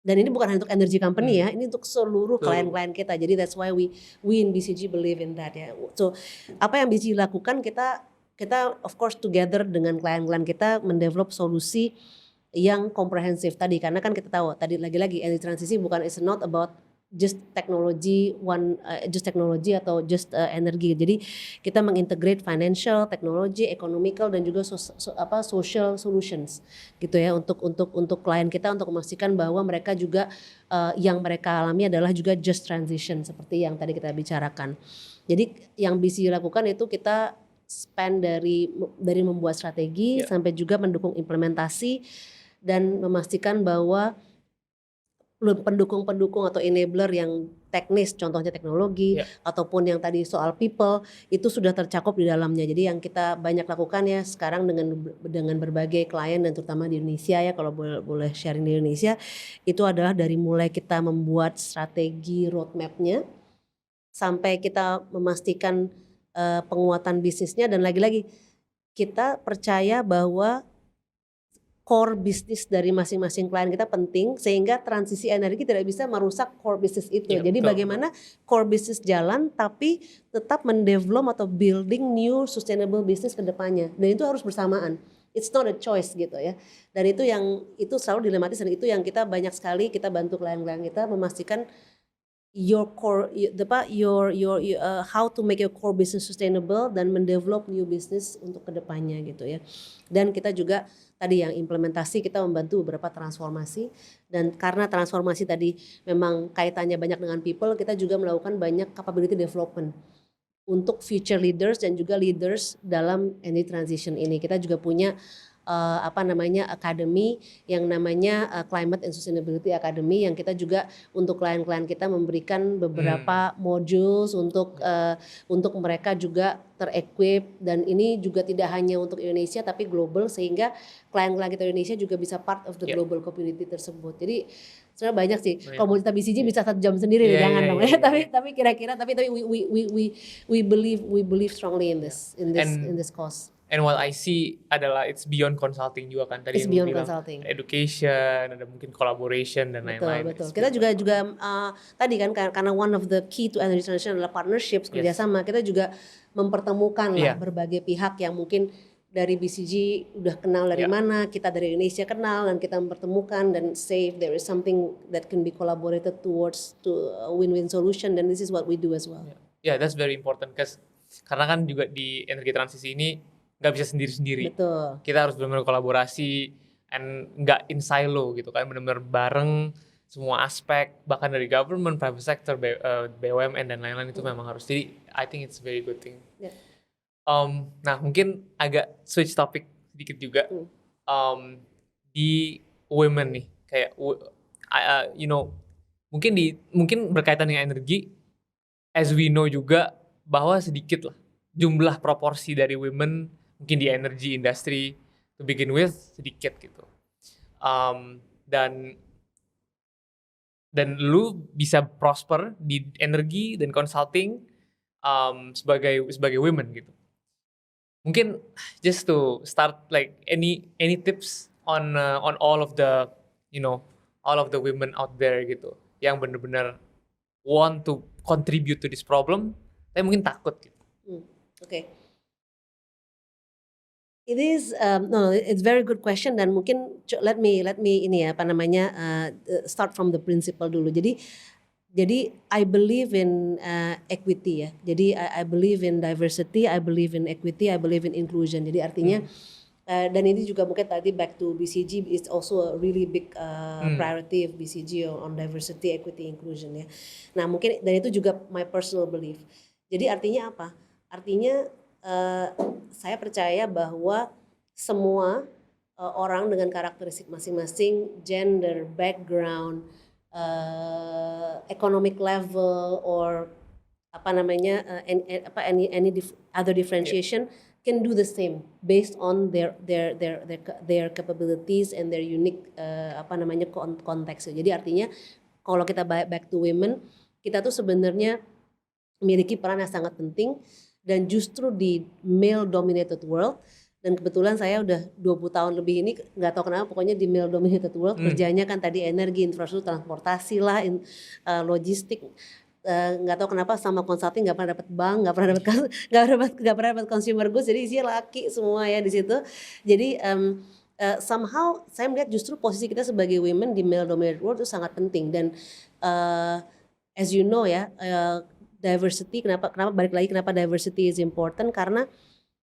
A: dan ini bukan hanya untuk energy company ya, ini untuk seluruh klien-klien kita. Jadi that's why we in BCG believe in that ya. So apa yang BCG lakukan, kita kita of course together dengan klien-klien kita mendevelop solusi yang komprehensif tadi, karena kan kita tahu tadi lagi-lagi energy transisi bukan, it's not about just technology atau just energi. Jadi kita mengintegrate financial, technology, economical dan juga social solutions gitu ya untuk klien kita, untuk memastikan bahwa mereka juga yang mereka alami adalah juga just transition seperti yang tadi kita bicarakan. Jadi yang BCG lakukan itu kita span dari membuat strategi sampai juga mendukung implementasi dan memastikan bahwa pendukung-pendukung atau enabler yang teknis, contohnya teknologi ataupun yang tadi soal people itu sudah tercakup di dalamnya. Jadi yang kita banyak lakukan ya sekarang dengan berbagai klien dan terutama di Indonesia ya, kalau boleh sharing di Indonesia, itu adalah dari mulai kita membuat strategi roadmap-nya sampai kita memastikan penguatan bisnisnya, dan lagi-lagi kita percaya bahwa core bisnis dari masing-masing klien kita penting, sehingga transisi energi tidak bisa merusak core bisnis itu. Jadi bagaimana core bisnis jalan tapi tetap mendevelop atau building new sustainable business ke depannya, dan itu harus bersamaan. It's not a choice gitu ya. Dan itu selalu dilematis, dan itu yang kita banyak sekali kita bantu klien-klien kita memastikan your core, how to make your core business sustainable dan mendevelop new business untuk kedepannya gitu ya. Dan kita juga tadi yang implementasi, kita membantu beberapa transformasi, dan karena transformasi tadi memang kaitannya banyak dengan people, kita juga melakukan banyak capability development untuk future leaders dan juga leaders dalam energy transition ini. Kita juga punya academy yang namanya Climate and Sustainability Academy, yang kita juga untuk klien-klien kita memberikan beberapa modules untuk mereka juga ter-equip, dan ini juga tidak hanya untuk Indonesia tapi global, sehingga klien-klien kita Indonesia juga bisa part of the global community tersebut. Jadi sebenarnya banyak sih. Kalau kita BCG bisa 1 jam sendiri, jangan dong. Tapi kira-kira we believe strongly in this cause.
B: And what I see adalah it's beyond consulting juga kan, tadi
A: it's
B: yang
A: beyond
B: bilang
A: consulting,
B: education, ada mungkin collaboration dan lain-lain.
A: Betul. Kita juga tadi kan karena one of the key to energy transition adalah partnerships, kerjasama. Kita juga mempertemukan lah berbagai pihak yang mungkin dari BCG udah kenal dari mana, kita dari Indonesia kenal, dan kita mempertemukan dan say if there is something that can be collaborated towards to a win-win solution, then this is what we do as well.
B: Yeah, that's very important karena kan juga di energi transisi ini nggak bisa sendiri-sendiri.
A: Betul.
B: Kita harus benar-benar kolaborasi and nggak in silo gitu kan, benar-benar bareng semua aspek, bahkan dari government, private sector, BUMN dan lain-lain itu memang harus. Jadi I think it's a very good thing.
A: Yeah.
B: Nah mungkin agak switch topik sedikit juga di women nih, kayak mungkin berkaitan dengan energi, as we know juga bahwa sedikit lah jumlah proporsi dari women mungkin di energy industry to begin with sedikit gitu, dan lu bisa prosper di energi dan consulting sebagai women gitu. Mungkin just to start, like any tips on all of the women out there gitu yang benar-benar want to contribute to this problem tapi mungkin takut gitu.
A: Okay. It is it's very good question, dan mungkin let me ini ya start from the principle dulu. Jadi I believe in equity ya. Jadi I believe in diversity, I believe in equity, I believe in inclusion. Jadi artinya dan ini juga mungkin tadi back to BCG, is also a really big priority of BCG on diversity, equity, inclusion ya. Nah mungkin dan itu juga my personal belief. Jadi artinya apa? Artinya saya percaya bahwa semua orang dengan karakteristik masing-masing, gender, background, economic level, or any other differentiation can do the same based on their capabilities and their unique konteks. Jadi artinya kalau kita back to women, kita tuh sebenarnya memiliki peran yang sangat penting. Dan justru di male dominated world, dan kebetulan saya udah 20 tahun lebih ini, nggak tahu kenapa pokoknya di male dominated world kerjanya kan tadi energi, infrastruktur, transportasi lah, logistik, nggak tahu kenapa sama consulting nggak pernah dapat bank, nggak pernah dapat nggak pernah dapat consumer goods, jadi isinya laki semua ya di situ. Jadi somehow saya melihat justru posisi kita sebagai women di male dominated world itu sangat penting. Dan as you know ya, diversity, kenapa balik lagi kenapa diversity is important, karena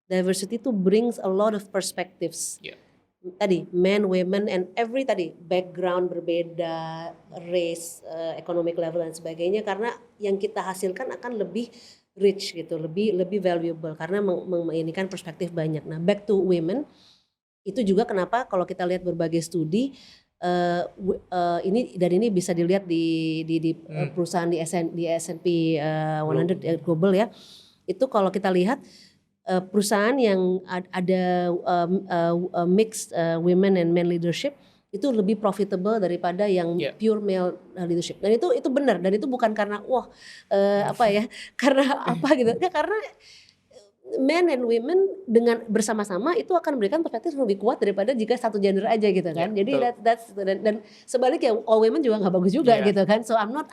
A: diversity itu brings a lot of perspectives.
B: Yeah.
A: Tadi men, women, and every tadi background berbeda, race, economic level dan sebagainya, karena yang kita hasilkan akan lebih rich gitu, lebih valuable karena ini kan perspektif banyak. Nah, back to women, itu juga kenapa kalau kita lihat berbagai studi ini bisa dilihat di perusahaan di S&P 100 global ya. Itu kalau kita lihat perusahaan yang ada mixed women and men leadership itu lebih profitable daripada yang pure male leadership. Dan itu benar, dan itu bukan karena karena apa gitu. Ya, karena men and women dengan bersama-sama itu akan memberikan perspektif lebih kuat daripada jika satu gender aja gitu kan. Jadi dan sebaliknya all women juga nggak bagus juga gitu kan. So I'm not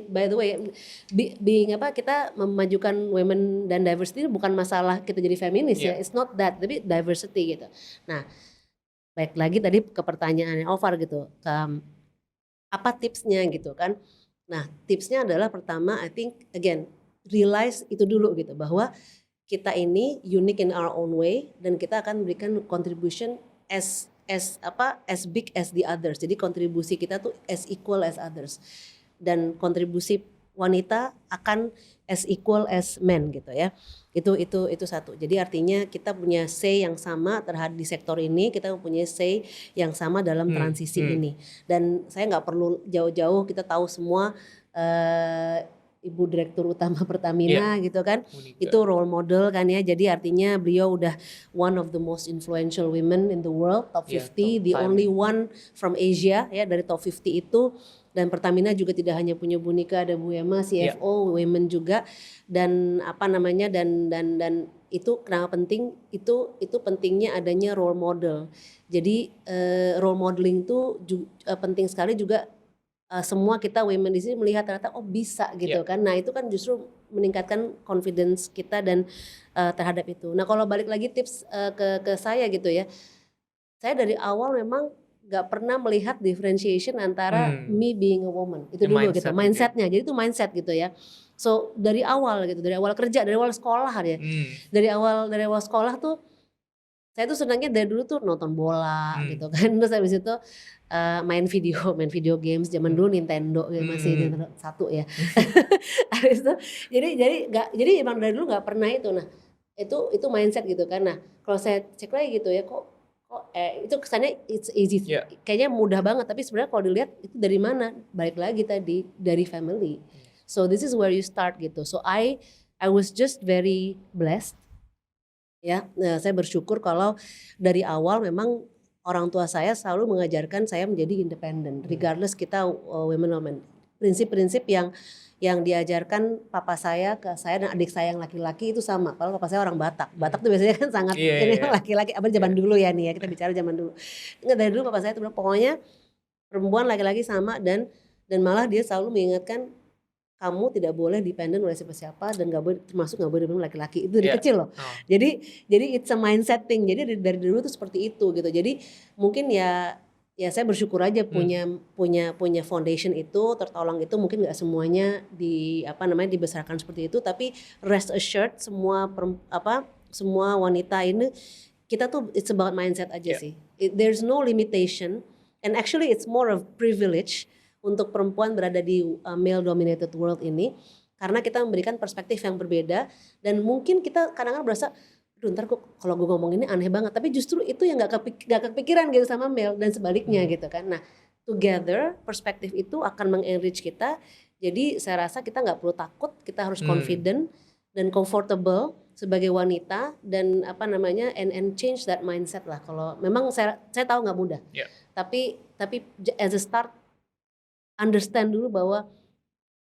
A: by the way kita memajukan women dan diversity bukan masalah kita jadi feminis ya. It's not that, tapi diversity gitu. Nah, baik lagi tadi ke pertanyaannya Alvar gitu. Apa tipsnya gitu kan. Nah, tipsnya adalah pertama I think again realize itu dulu gitu, bahwa kita ini unique in our own way dan kita akan memberikan contribution as big as the others. Jadi kontribusi kita tuh as equal as others. Dan kontribusi wanita akan as equal as men gitu ya. Itu satu. Jadi artinya kita punya say yang sama terhadap di sektor ini, kita punya say yang sama dalam transisi ini. Dan saya nggak perlu jauh-jauh, kita tahu semua Ibu Direktur Utama Pertamina gitu kan, itu role model kan ya. Jadi artinya beliau udah one of the most influential women in the world, top 50, the only one from Asia ya dari top 50 itu. Dan Pertamina juga tidak hanya punya Bu Nika, ada Bu Emma, CFO, women juga. Dan dan itu kenapa penting, itu pentingnya adanya role model. Jadi role modeling itu penting sekali juga. Semua kita women di sini melihat ternyata bisa gitu kan. Nah, itu kan justru meningkatkan confidence kita dan terhadap itu. Nah, kalau balik lagi tips ke saya gitu ya. Saya dari awal memang gak pernah melihat differentiation antara me being a woman. Itu dulu gitu, mindsetnya. Jadi itu mindset gitu ya. So dari awal gitu, dari awal kerja, dari awal sekolah ya. Dari awal sekolah tuh saya tuh senangnya dari dulu tuh nonton bola gitu kan. Terus habis itu main video games. Zaman dulu Nintendo gitu, masih Nintendo 1 ya. Habis itu jadi emang dari dulu nggak pernah itu. Nah itu mindset gitu kan. Nah kalau saya cek lagi gitu ya, kok itu kesannya it's easy, kayaknya mudah banget. Tapi sebenarnya kalau dilihat itu dari mana? Balik lagi tadi dari family. So this is where you start gitu. So I was just very blessed. Ya, saya bersyukur kalau dari awal memang orang tua saya selalu mengajarkan saya menjadi independen, regardless kita women. Prinsip-prinsip yang diajarkan papa saya ke saya dan adik saya yang laki-laki itu sama. Kalau papa saya orang Batak. Batak tuh biasanya kan sangat laki-laki. Apa zaman dulu ya nih ya, kita bicara zaman dulu. Enggak, dari dulu papa saya tuh pokoknya perempuan laki-laki sama, dan malah dia selalu mengingatkan kamu tidak boleh dependen oleh siapa-siapa dan nggak boleh dependen laki-laki. Itu dari kecil loh. Jadi it's a mindset thing. Jadi dari dulu tuh seperti itu gitu. Jadi mungkin ya saya bersyukur aja punya foundation itu, tertolong itu. Mungkin nggak semuanya dibesarkan seperti itu, tapi rest assured semua wanita ini kita tuh it's about mindset aja sih. There's no limitation, and actually it's more of privilege untuk perempuan berada di male dominated world ini, karena kita memberikan perspektif yang berbeda. Dan mungkin kita kadang-kadang berasa, ntar kok kalau gue ngomong ini aneh banget, tapi justru itu yang gak kepikiran gitu sama male, dan sebaliknya gitu kan. Nah together perspektif itu akan mengenrich kita. Jadi saya rasa kita gak perlu takut, kita harus confident dan comfortable sebagai wanita, dan and change that mindset lah. Kalau memang saya tahu gak mudah, tapi as a start, understand dulu bahwa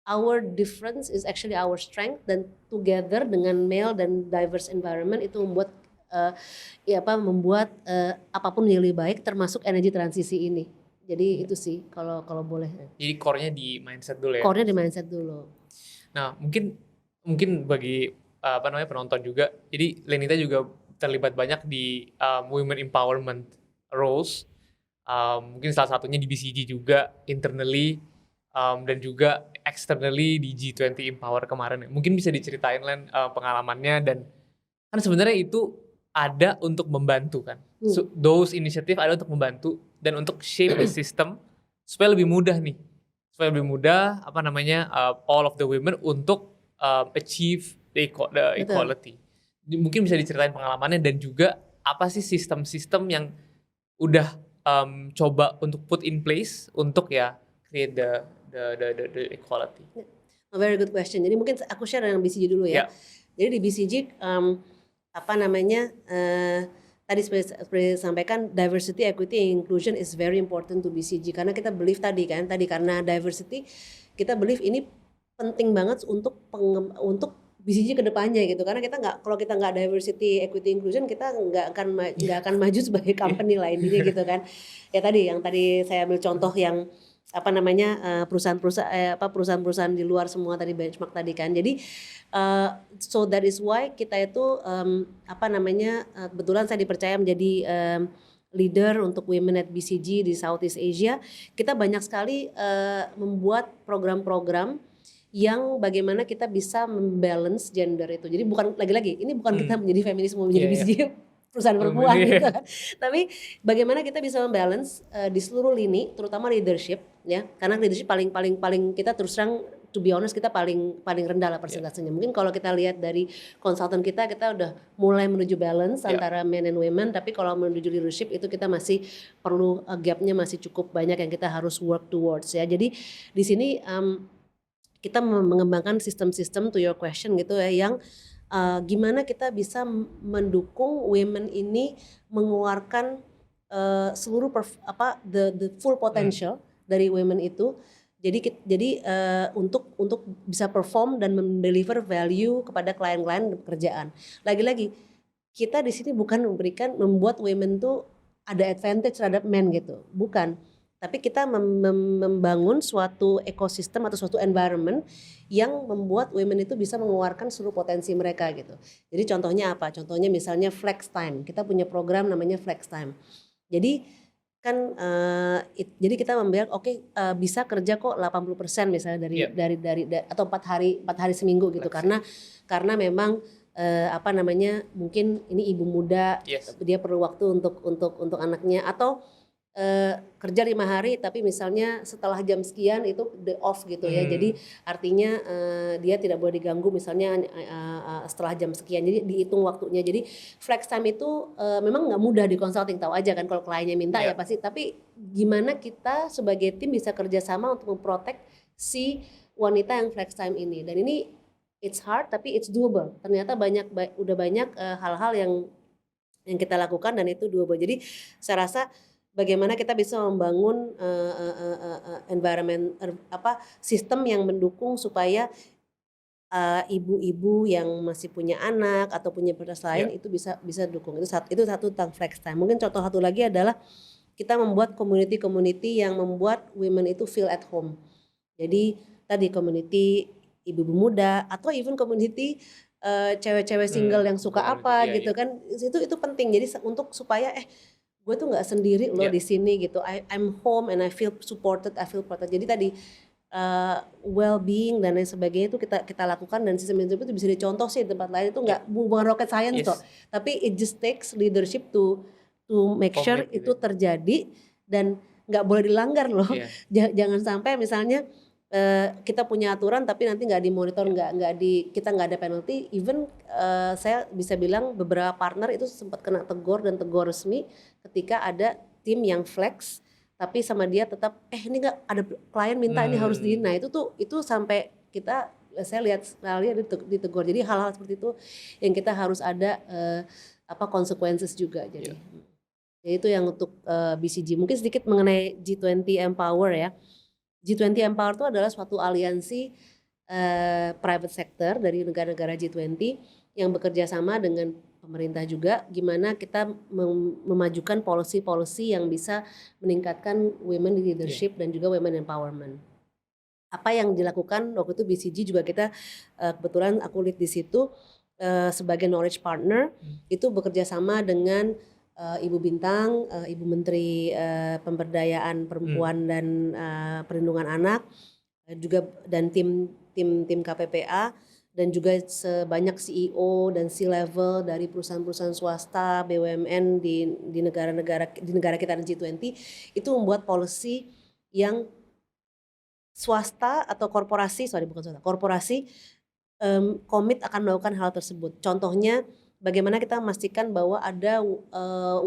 A: our difference is actually our strength, dan together dengan male dan diverse environment itu membuat apapun yang lebih baik, termasuk energi transisi ini. Jadi itu sih kalau boleh.
B: Jadi core-nya di mindset dulu ya.
A: Core-nya di mindset dulu.
B: Nah, mungkin bagi penonton juga, jadi Lenita juga terlibat banyak di women empowerment roles. Mungkin salah satunya di BCG juga internally, dan juga externally di G20 Empower kemarin. Mungkin bisa diceritain Len pengalamannya, dan kan sebenarnya itu ada untuk membantu kan. So, those initiative ada untuk membantu dan untuk shape the system supaya lebih mudah nih. Supaya lebih mudah all of the women untuk achieve the equality. Mungkin bisa diceritain pengalamannya dan juga apa sih sistem-sistem yang udah coba untuk put in place untuk ya create the equality.
A: A very good question. Jadi mungkin aku share dengan BCG dulu ya.
B: Yeah.
A: Jadi di BCG tadi seperti sampaikan, diversity, equity, inclusion is very important to BCG karena kita believe tadi karena diversity kita believe ini penting banget untuk BCG kedepannya gitu, karena kalau kita nggak diversity, equity, inclusion, kita nggak akan maju sebagai company lah intinya gitu kan. Ya tadi yang tadi saya ambil contoh yang perusahaan-perusahaan di luar semua tadi benchmark tadi kan. Jadi so that is why kita itu kebetulan saya dipercaya menjadi leader untuk women at BCG di Southeast Asia. Kita banyak sekali membuat program-program yang bagaimana kita bisa membalance gender itu. Jadi bukan lagi-lagi ini bukan kita menjadi feminisme menjadi BCG perusahaan perempuan gitu kan. Tapi bagaimana kita bisa membalance di seluruh lini, terutama leadership ya. Karena leadership paling kita terus terang, to be honest, kita paling rendah lah persentasenya. Mungkin kalau kita lihat dari konsultan kita udah mulai menuju balance antara men and women, tapi kalau menuju leadership itu kita masih perlu gapnya masih cukup banyak yang kita harus work towards ya. Jadi di sini kita mengembangkan sistem-sistem to your question gitu ya, yang gimana kita bisa mendukung women ini mengeluarkan seluruh the full potential dari women itu. Jadi untuk bisa perform dan mendeliver value kepada klien-klien pekerjaan. Lagi-lagi kita di sini bukan membuat women tuh ada advantage terhadap men gitu, bukan. Tapi kita membangun suatu ekosistem atau suatu environment yang membuat women itu bisa mengeluarkan seluruh potensi mereka gitu. Jadi contohnya apa? Contohnya misalnya flex time. Kita punya program namanya flex time. Jadi kan jadi kita membayar bisa kerja kok 80% misalnya dari atau 4 hari seminggu gitu. Karena memang mungkin ini ibu muda, dia perlu waktu untuk anaknya, atau kerja 5 hari tapi misalnya setelah jam sekian itu the off gitu ya. Jadi artinya dia tidak boleh diganggu misalnya setelah jam sekian, jadi dihitung waktunya. Jadi flex time itu memang nggak mudah di consulting, tahu aja kan kalau kliennya minta ya pasti, tapi gimana kita sebagai tim bisa kerjasama untuk memprotek si wanita yang flex time ini. Dan ini it's hard tapi it's doable. Ternyata udah banyak hal-hal yang kita lakukan dan itu doable. Jadi saya rasa bagaimana kita bisa membangun environment sistem yang mendukung supaya ibu-ibu yang masih punya anak atau punya prioritas lain itu bisa dukung. Itu satu tentang flex time. Mungkin contoh satu lagi adalah kita membuat community yang membuat women itu feel at home. Jadi tadi community ibu-ibu muda atau even community cewek-cewek single yang suka gitu kan. Itu penting. Jadi untuk supaya gue tuh nggak sendiri loh di sini gitu. I'm home and I feel supported, I feel protected. Jadi tadi well-being dan lain sebagainya itu kita lakukan, dan sistem itu bisa dicontoh sih di tempat lain. Itu nggak bukan rocket science kok, tapi it just takes leadership to make sure itu terjadi dan nggak boleh dilanggar loh. Jangan sampai misalnya kita punya aturan tapi nanti nggak dimonitor, kita nggak ada penalty. Even saya bisa bilang beberapa partner itu sempat kena tegur resmi ketika ada tim yang flex tapi sama dia tetap ini nggak ada, klien minta ini harus di. Nah itu sampai saya lihat ditegur. Jadi hal-hal seperti itu yang kita harus ada consequences juga. Jadi itu yang untuk BCG. Mungkin sedikit mengenai G20 Empower ya. G20 Empower itu adalah suatu aliansi private sector dari negara-negara G20 yang bekerja sama dengan pemerintah juga, gimana kita memajukan policy yang bisa meningkatkan women leadership dan juga women empowerment. apa yang dilakukan waktu itu BCG juga kita kebetulan aku lead di situ sebagai knowledge partner itu bekerja sama dengan Ibu Bintang, Ibu Menteri Pemberdayaan Perempuan dan Perlindungan Anak, juga dan tim KPPA dan juga sebanyak CEO dan C-level dari perusahaan-perusahaan swasta, BUMN di negara kita dan G20 itu membuat policy yang swasta atau korporasi komit akan melakukan hal tersebut. Contohnya bagaimana kita memastikan bahwa ada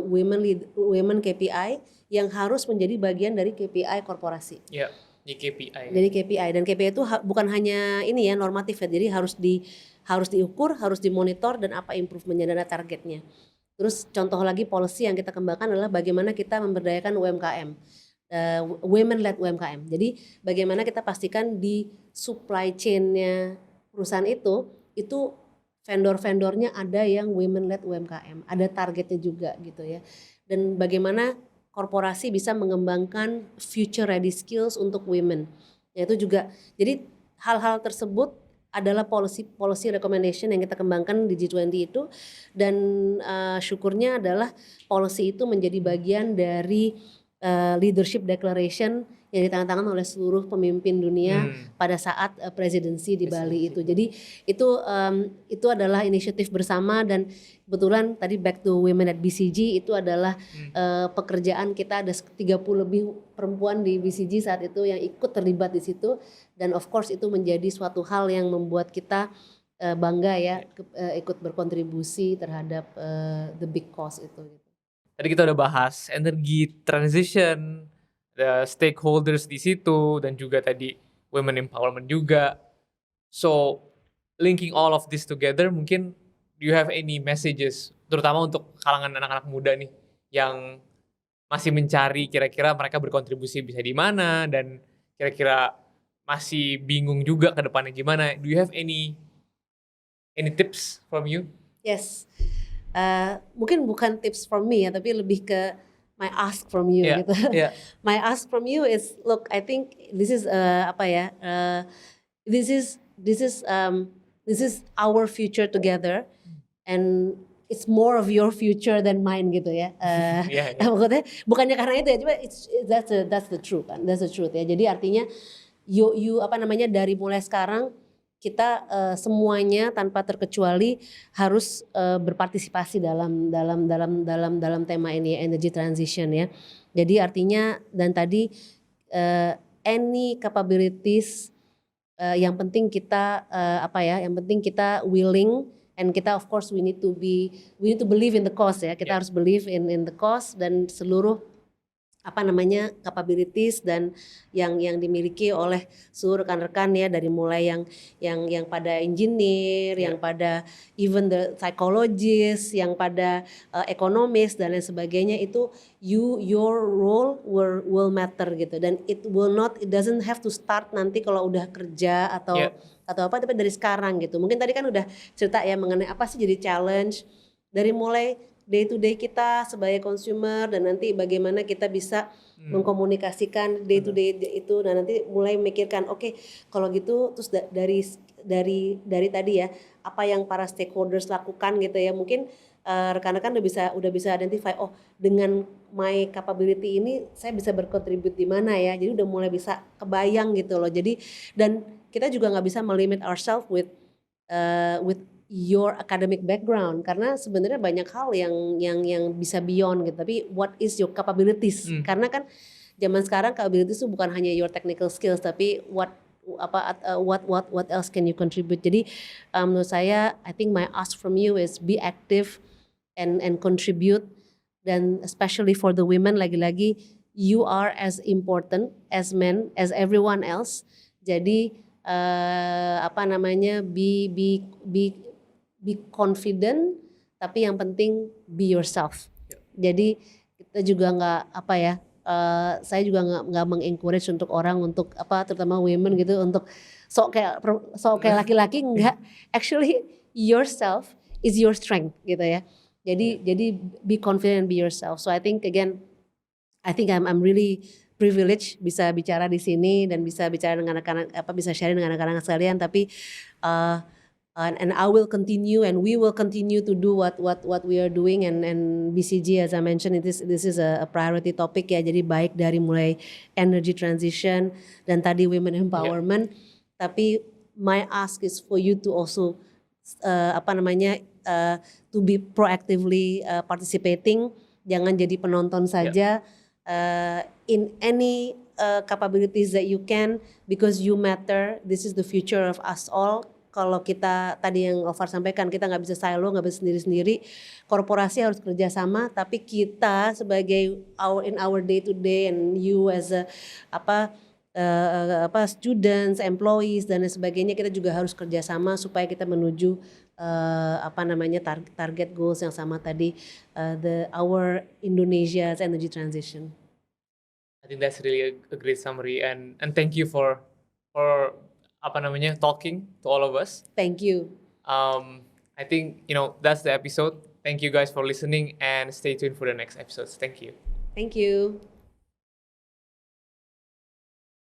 A: women KPI yang harus menjadi bagian dari KPI korporasi.
B: Ya, di KPI.
A: Jadi KPI dan KPI itu bukan hanya ini ya normatif ya, jadi harus diukur, harus dimonitor dan apa improvementnya dan targetnya. Terus contoh lagi policy yang kita kembangkan adalah bagaimana kita memberdayakan UMKM. Women led UMKM. Jadi bagaimana kita pastikan di supply chain-nya perusahaan itu vendor-vendornya ada yang women led UMKM, ada targetnya juga gitu ya. Dan bagaimana korporasi bisa mengembangkan future ready skills untuk women. Ya itu juga. Jadi hal-hal tersebut adalah policy recommendation yang kita kembangkan di G20 itu, dan syukurnya adalah policy itu menjadi bagian dari leadership declaration yang ditandatangani oleh seluruh pemimpin dunia pada saat presidensi di Bali itu. Jadi itu adalah inisiatif bersama, dan kebetulan tadi back to women at BCG itu adalah pekerjaan kita, ada 30 lebih perempuan di BCG saat itu yang ikut terlibat di situ, dan of course itu menjadi suatu hal yang membuat kita bangga ya ikut berkontribusi terhadap the big cause itu.
B: Tadi kita udah bahas energi transition, the stakeholders di situ, dan juga tadi women empowerment juga. So linking all of this together, mungkin do you have any messages, terutama untuk kalangan anak-anak muda nih yang masih mencari kira-kira mereka berkontribusi bisa di mana, dan kira-kira masih bingung juga ke depannya gimana. Do you have any tips from you?
A: Yes. Mungkin bukan tips from me ya, tapi lebih ke my ask from you gitu. My ask from you is, look, I think this is this is our future together, and it's more of your future than mine gitu ya. Maksudnya bukannya karena itu ya, cuma that's the truth kan, that's the truth ya. Jadi artinya you dari mulai sekarang kita semuanya tanpa terkecuali harus berpartisipasi dalam tema ini, energy transition ya. Jadi artinya, dan tadi any capabilities yang penting kita yang penting kita willing, and kita of course we need to believe in the cause ya. Kita harus believe in the cause, dan seluruh capabilities dan yang dimiliki oleh seluruh rekan-rekan ya, dari mulai yang pada engineer, yang pada even the psychologist, yang pada ekonomis dan lain sebagainya, itu your role will matter gitu, dan it doesn't have to start nanti kalau udah kerja atau apa, tapi dari sekarang gitu. Mungkin tadi kan udah cerita ya mengenai apa sih jadi challenge dari mulai day to day kita sebagai consumer, dan nanti bagaimana kita bisa mengkomunikasikan day to day itu, dan nanti mulai memikirkan oke, kalau gitu terus dari tadi ya apa yang para stakeholders lakukan gitu ya. Mungkin rekan-rekan udah bisa identify, oh dengan my capability ini saya bisa berkontribut di mana ya. Jadi udah mulai bisa kebayang gitu loh. Jadi, dan kita juga nggak bisa melimit ourselves with your academic background, karena sebenarnya banyak hal yang bisa beyond gitu. Tapi what is your capabilities? Karena kan zaman sekarang capabilities itu bukan hanya your technical skills, tapi what else can you contribute. Jadi menurut saya, I think my ask from you is be active and contribute, dan especially for the women, lagi-lagi you are as important as men as everyone else. Jadi be confident, tapi yang penting be yourself. Jadi kita juga saya juga nggak mengencourage untuk orang untuk terutama women gitu untuk sok kayak laki-laki, enggak. Actually yourself is your strength gitu ya. Jadi be confident and be yourself. So I think I'm really privilege bisa bicara di sini dan bisa bicara dengan anak-anak, bisa sharing dengan anak-anak sekalian. Tapi and I will continue and we will continue to do what we are doing, and BCG, as I mentioned, this is a priority topic ya. Jadi baik dari mulai energy transition dan tadi women empowerment. Tapi my ask is for you to also to be proactively participating. Jangan jadi penonton saja. In any capabilities that you can, because you matter. This is the future of us all. Kalau kita tadi yang Ovar sampaikan, kita nggak bisa silo, nggak bisa sendiri-sendiri. Korporasi harus kerjasama, tapi kita sebagai in our day to day, and you as a students, employees dan sebagainya, kita juga harus kerjasama supaya kita menuju target goals yang sama tadi, our Indonesia's energy transition.
B: I think that's really a great summary, and thank you for talking to all of us.
A: Thank you.
B: I think that's the episode. Thank you guys for listening, and stay tuned for the next episodes. Thank you.
A: Thank you.